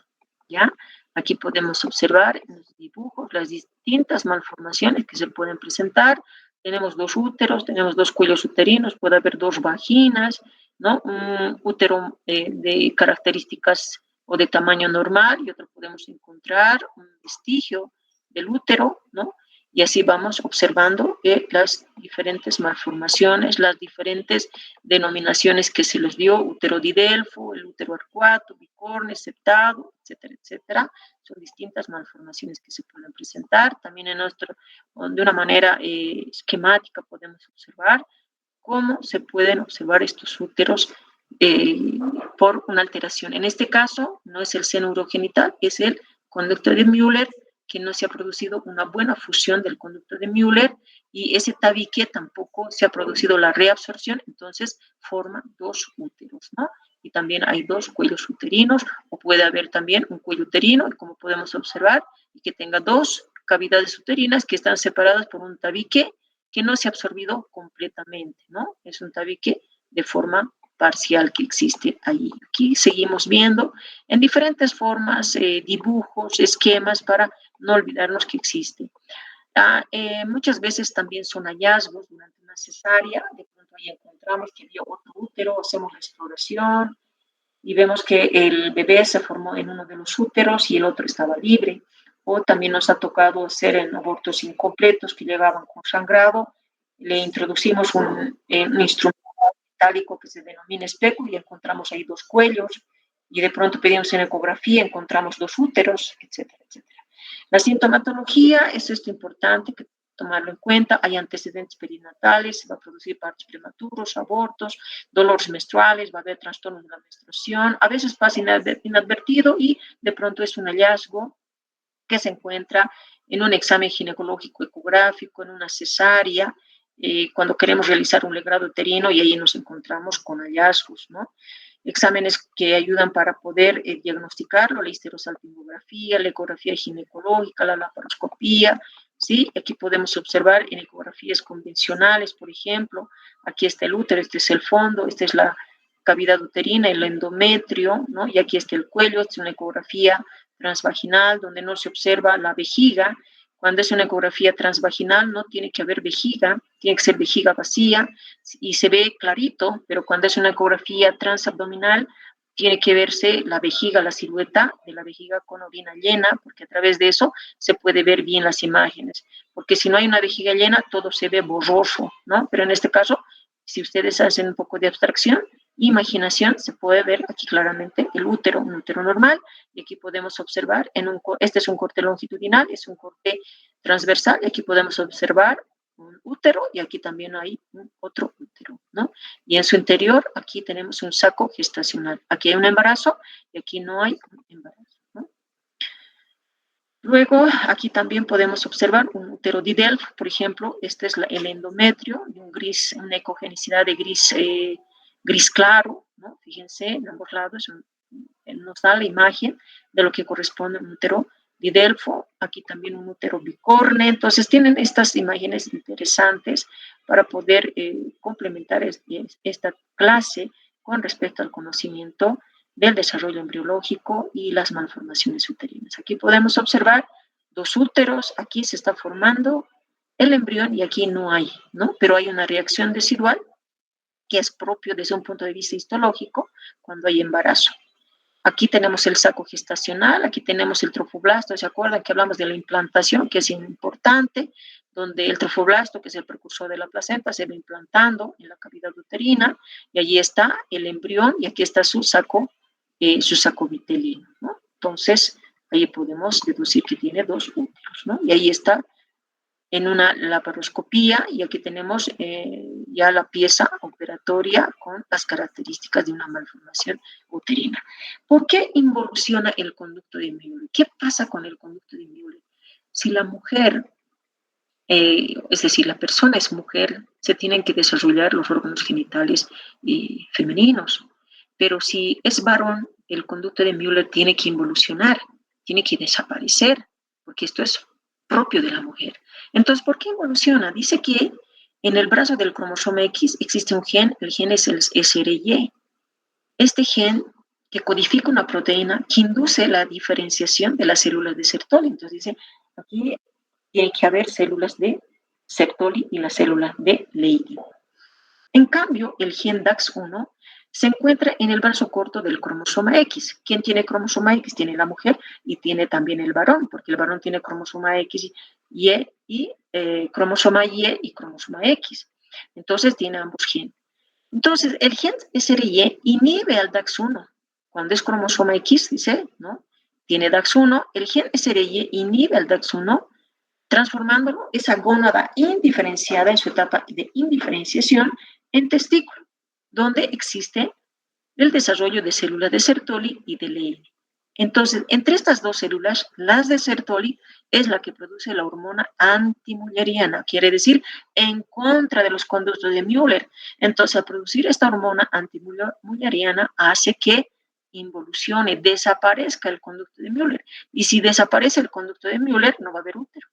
S1: ¿ya? Aquí podemos observar en los dibujos las distintas malformaciones que se pueden presentar. Tenemos dos úteros, tenemos dos cuellos uterinos, puede haber dos vaginas, ¿no? Un útero de características o de tamaño normal y otro podemos encontrar un vestigio del útero, ¿no? Y así vamos observando las diferentes malformaciones, las diferentes denominaciones que se les dio, útero didelfo, el útero arcuato, bicorne, septado, etcétera, etcétera. Son distintas malformaciones que se pueden presentar. También de una manera esquemática podemos observar cómo se pueden observar estos úteros por una alteración. En este caso, no es el seno urogenital, es el conducto de Müller, que no se ha producido una buena fusión del conducto de Müller y ese tabique tampoco se ha producido la reabsorción, entonces forma dos úteros, ¿no? Y también hay dos cuellos uterinos, o puede haber también un cuello uterino, como podemos observar, y que tenga dos cavidades uterinas que están separadas por un tabique que no se ha absorbido completamente, ¿no? Es un tabique de forma parcial que existe ahí. Aquí seguimos viendo en diferentes formas, dibujos, esquemas para no olvidarnos que existe. Muchas veces también son hallazgos durante una cesárea, de pronto ahí encontramos que había otro útero, hacemos la exploración y vemos que el bebé se formó en uno de los úteros y el otro estaba libre. O también nos ha tocado hacer en abortos incompletos que llegaban con sangrado, le introducimos un instrumento metálico que se denomina especulo y encontramos ahí dos cuellos y de pronto pedimos en ecografía, encontramos dos úteros, etcétera, etcétera. La sintomatología es esto importante, que tomarlo en cuenta. Hay antecedentes perinatales, se va a producir partos prematuros, abortos, dolores menstruales, va a haber trastornos de la menstruación. A veces pasa inadvertido y de pronto es un hallazgo que se encuentra en un examen ginecológico ecográfico, en una cesárea, cuando queremos realizar un legrado uterino y ahí nos encontramos con hallazgos, ¿no? Exámenes que ayudan para poder diagnosticarlo, la histerosalpingografía, la ecografía ginecológica, la laparoscopía, ¿sí? Aquí podemos observar en ecografías convencionales, por ejemplo, aquí está el útero, este es el fondo, esta es la cavidad uterina, el endometrio, ¿no? Y aquí está el cuello, esta es una ecografía transvaginal donde no se observa la vejiga. Cuando es una ecografía transvaginal no tiene que haber vejiga, tiene que ser vejiga vacía y se ve clarito, pero cuando es una ecografía transabdominal tiene que verse la vejiga, la silueta de la vejiga con orina llena, porque a través de eso se puede ver bien las imágenes, porque si no hay una vejiga llena todo se ve borroso, ¿no? Pero en este caso, si ustedes hacen un poco de abstracción, imaginación, se puede ver aquí claramente el útero, un útero normal, y aquí podemos observar, este es un corte longitudinal, es un corte transversal, y aquí podemos observar un útero, y aquí también hay otro útero, ¿no? Y en su interior, aquí tenemos un saco gestacional. Aquí hay un embarazo, y aquí no hay un embarazo, ¿no? Luego, aquí también podemos observar un útero Didelf, por ejemplo, este es el endometrio, de un gris, una ecogenicidad de gris claro, ¿no? Fíjense, en ambos lados nos da la imagen de lo que corresponde a un útero didelfo, aquí también un útero bicorne, entonces tienen estas imágenes interesantes para poder complementar esta clase con respecto al conocimiento del desarrollo embriológico y las malformaciones uterinas. Aquí podemos observar dos úteros, aquí se está formando el embrión y aquí no hay, ¿no? Pero hay una reacción residual que es propio desde un punto de vista histológico cuando hay embarazo. Aquí tenemos el saco gestacional, aquí tenemos el trofoblasto, ¿se acuerdan que hablamos de la implantación, que es importante, donde el trofoblasto, que es el precursor de la placenta, se va implantando en la cavidad uterina, y allí está el embrión, y aquí está su saco vitelino, ¿no? Entonces, ahí podemos deducir que tiene dos úteros, ¿no? Y ahí está en una laparoscopía, y aquí tenemos ya la pieza operatoria con las características de una malformación uterina. ¿Por qué involuciona el conducto de Müller? ¿Qué pasa con el conducto de Müller? Si la mujer, es decir, la persona es mujer, se tienen que desarrollar los órganos genitales femeninos, pero si es varón, el conducto de Müller tiene que involucionar, tiene que desaparecer, porque esto es propio de la mujer. Entonces, ¿por qué involuciona? Dice que en el brazo del cromosoma X existe un gen, el gen es el SRY. Este gen que codifica una proteína que induce la diferenciación de las células de Sertoli. Entonces dice, aquí tiene que haber células de Sertoli y las células de Leydig. En cambio, el gen DAX1 se encuentra en el brazo corto del cromosoma X. ¿Quién tiene cromosoma X? Tiene la mujer y tiene también el varón, porque el varón tiene cromosoma X y cromosoma Y y cromosoma X. Entonces tiene ambos genes. Entonces el gen SRY inhibe al DAX1. Cuando es cromosoma X, dice, ¿no? Tiene DAX1, el gen SRY inhibe al DAX1, transformándolo, esa gónada indiferenciada en su etapa de indiferenciación, en testículo, donde existe el desarrollo de células de Sertoli y de Leydig. Entonces, entre estas dos células, las de Sertoli es la que produce la hormona antimulleriana, quiere decir en contra de los conductos de Müller. Entonces, al producir esta hormona antimulleriana hace que involucione, desaparezca el conducto de Müller. Y si desaparece el conducto de Müller, no va a haber útero,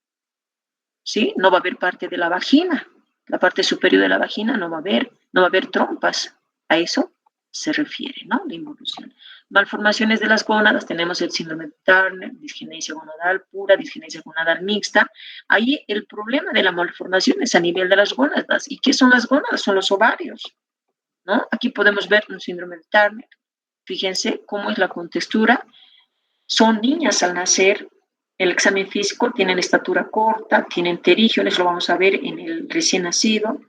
S1: ¿sí? No va a haber parte de la vagina. La parte superior de la vagina no va a haber trompas. A eso se refiere, ¿no? La involución. Malformaciones de las gónadas, tenemos el síndrome de Turner, disgenesia gonadal pura, disgenesia gonadal mixta. Ahí el problema de la malformación es a nivel de las gónadas. ¿Y qué son las gónadas? Son los ovarios, ¿no? Aquí podemos ver un síndrome de Turner. Fíjense cómo es la contextura. Son niñas al nacer. El examen físico tienen estatura corta, tienen terígenes, lo vamos a ver en el recién nacido.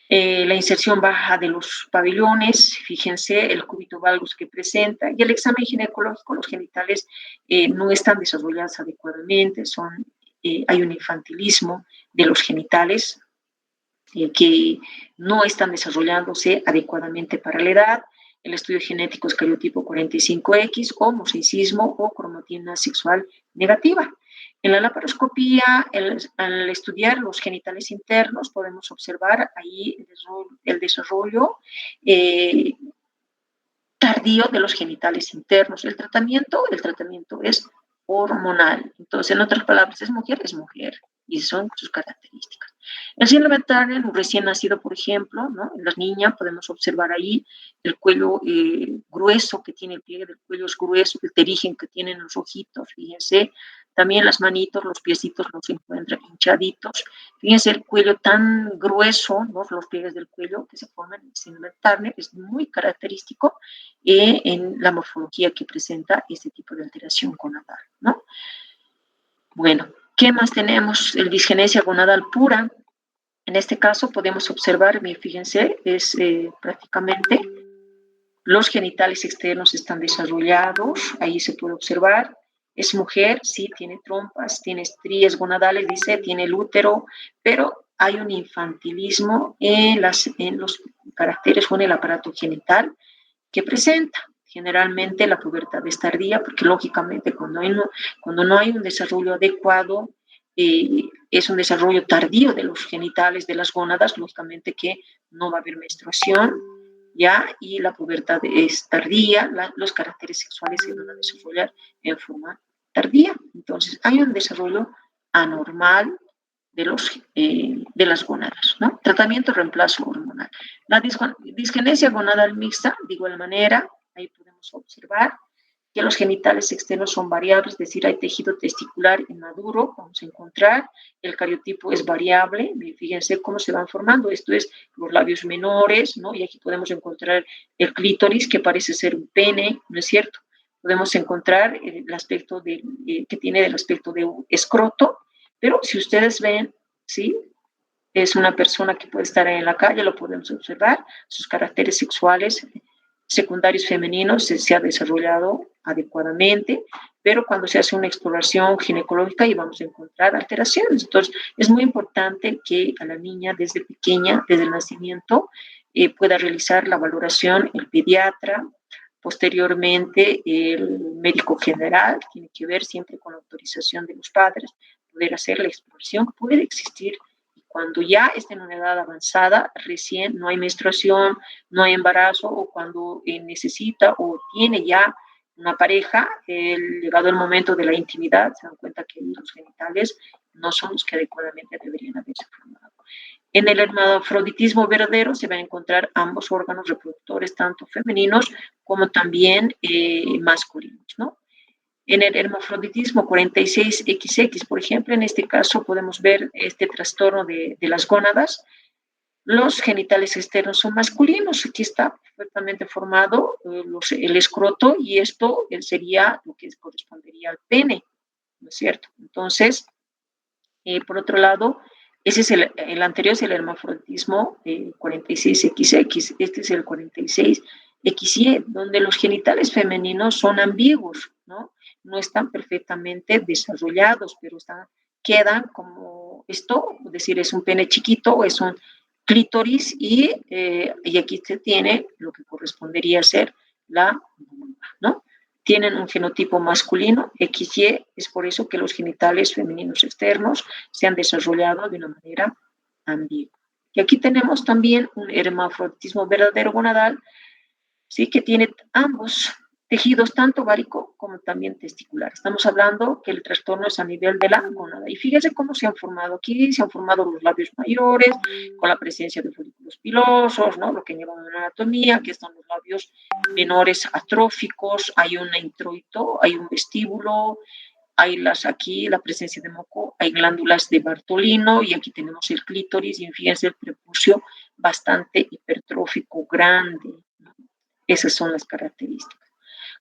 S1: La inserción baja de los pabellones, fíjense el cúbito valgus que presenta, y el examen ginecológico, los genitales no están desarrollados adecuadamente, hay un infantilismo de los genitales que no están desarrollándose adecuadamente para la edad. El estudio genético es cariotipo 45X, o mosaicismo o cromatina sexual negativa. En la laparoscopía, al estudiar los genitales internos, podemos observar ahí el desarrollo tardío de los genitales internos. El tratamiento es hormonal. Entonces, en otras palabras, es mujer, y son sus características. El síndrome de Turner, un recién nacido, por ejemplo, ¿no? En las niñas podemos observar ahí el cuello grueso que tiene, el pliegue del cuello es grueso, el terigen que tienen los ojitos, fíjense. También las manitos, los piecitos los encuentran hinchaditos. Fíjense el cuello tan grueso, ¿no? Los pliegues del cuello que se forman en el síndrome de Turner es muy característico en la morfología que presenta este tipo de alteración gonadal, ¿no? Bueno, ¿qué más tenemos? El disgenesia gonadal pura. En este caso podemos observar, fíjense, es prácticamente los genitales externos están desarrollados, ahí se puede observar. Es mujer, sí, tiene trompas, tiene estrías gonadales, dice, tiene el útero, pero hay un infantilismo en los caracteres o en el aparato genital que presenta. Generalmente la pubertad es tardía, porque lógicamente cuando no hay un desarrollo adecuado, es un desarrollo tardío de los genitales, de las gónadas, lógicamente que no va a haber menstruación, ¿ya? Y la pubertad es tardía, los caracteres sexuales se van a desarrollar en forma tardía. Entonces, hay un desarrollo anormal de las gónadas, ¿no? Tratamiento, reemplazo hormonal. La disgenesia gonadal mixta, de igual manera, ahí podemos observar que los genitales externos son variables, es decir, hay tejido testicular inmaduro, vamos a encontrar, el cariotipo es variable, fíjense cómo se van formando, esto es los labios menores, ¿no? Y aquí podemos encontrar el clítoris, que parece ser un pene, ¿no es cierto? Podemos encontrar el aspecto que tiene el aspecto de un escroto, pero si ustedes ven, ¿sí? Es una persona que puede estar en la calle, lo podemos observar, sus caracteres sexuales secundarios femeninos se ha desarrollado adecuadamente, pero cuando se hace una exploración ginecológica y vamos a encontrar alteraciones. Entonces, es muy importante que a la niña desde pequeña, desde el nacimiento, pueda realizar la valoración el pediatra, posteriormente el médico general, tiene que ver siempre con la autorización de los padres, poder hacer la exploración. Puede existir cuando ya está en una edad avanzada, recién no hay menstruación, no hay embarazo, o cuando necesita o tiene ya una pareja, llegado el momento de la intimidad, se dan cuenta que los genitales no son los que adecuadamente deberían haberse formado. En el hermafroditismo verdadero se van a encontrar ambos órganos reproductores, tanto femeninos como también masculinos, ¿no? En el hermafroditismo 46XX, por ejemplo, en este caso podemos ver este trastorno de las gónadas. Los genitales externos son masculinos, aquí está perfectamente formado el escroto, y esto sería lo que correspondería al pene, ¿no es cierto? Entonces, por otro lado, ese es el anterior es el hermafroditismo 46XX, este es el 46XY, donde los genitales femeninos son ambiguos, ¿no? No están perfectamente desarrollados, pero quedan como esto, es decir, es un pene chiquito o es un clítoris, y aquí se tiene lo que correspondería a ser la vulva, ¿no? Tienen un genotipo masculino, XY, es por eso que los genitales femeninos externos se han desarrollado de una manera ambigua. Y aquí tenemos también un hermafroditismo verdadero gonadal, ¿sí? Que tiene ambos tejidos tanto várico como también testicular. Estamos hablando que el trastorno es a nivel de la gónada. Y fíjese cómo se han formado aquí, se han formado los labios mayores, con la presencia de folículos pilosos, ¿no? Lo que lleva a una anatomía, que están los labios menores atróficos, hay un introito, hay un vestíbulo, hay aquí la presencia de moco, hay glándulas de Bartolino y aquí tenemos el clítoris y fíjense el prepucio bastante hipertrófico, grande, ¿no? Esas son las características.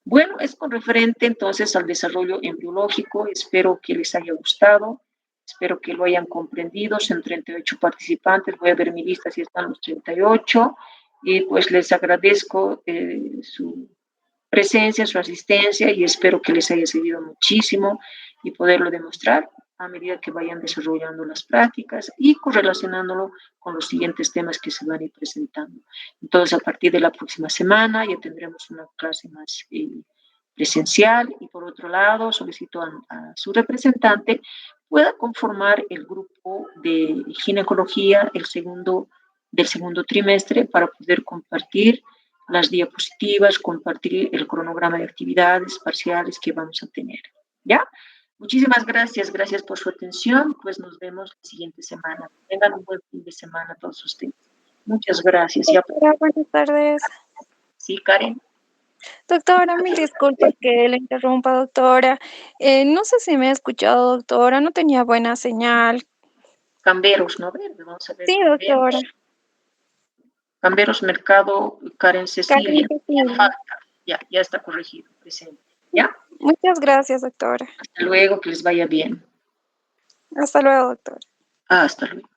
S1: Bueno, es con referente entonces al desarrollo embriológico. Espero que les haya gustado, espero que lo hayan comprendido. Son 38 participantes, voy a ver mi lista si están los 38 y pues les agradezco su presencia, su asistencia y espero que les haya servido muchísimo y poderlo demostrar a medida que vayan desarrollando las prácticas y correlacionándolo con los siguientes temas que se van a ir presentando. Entonces, a partir de la próxima semana ya tendremos una clase más presencial y por otro lado solicito a su representante pueda conformar el grupo de ginecología del segundo trimestre para poder compartir las diapositivas, compartir el cronograma de actividades parciales que vamos a tener. ¿Ya? Muchísimas gracias, gracias por su atención, pues nos vemos la siguiente semana. Tengan un buen fin de semana todos ustedes. Muchas gracias.
S4: Doctora, buenas tardes.
S1: Sí, Karen.
S4: Doctora, mil disculpas que le interrumpa, doctora. No sé si me ha escuchado, doctora, no tenía buena señal.
S1: Camberos, ¿no? Vamos a ver.
S4: Sí, doctora.
S1: Camberos Mercado, Karen Cecilia. Ya está corregido, presente. ¿Ya?
S4: Muchas gracias, doctora.
S1: Hasta luego, que les vaya bien.
S4: Hasta luego, doctora.
S1: Hasta luego.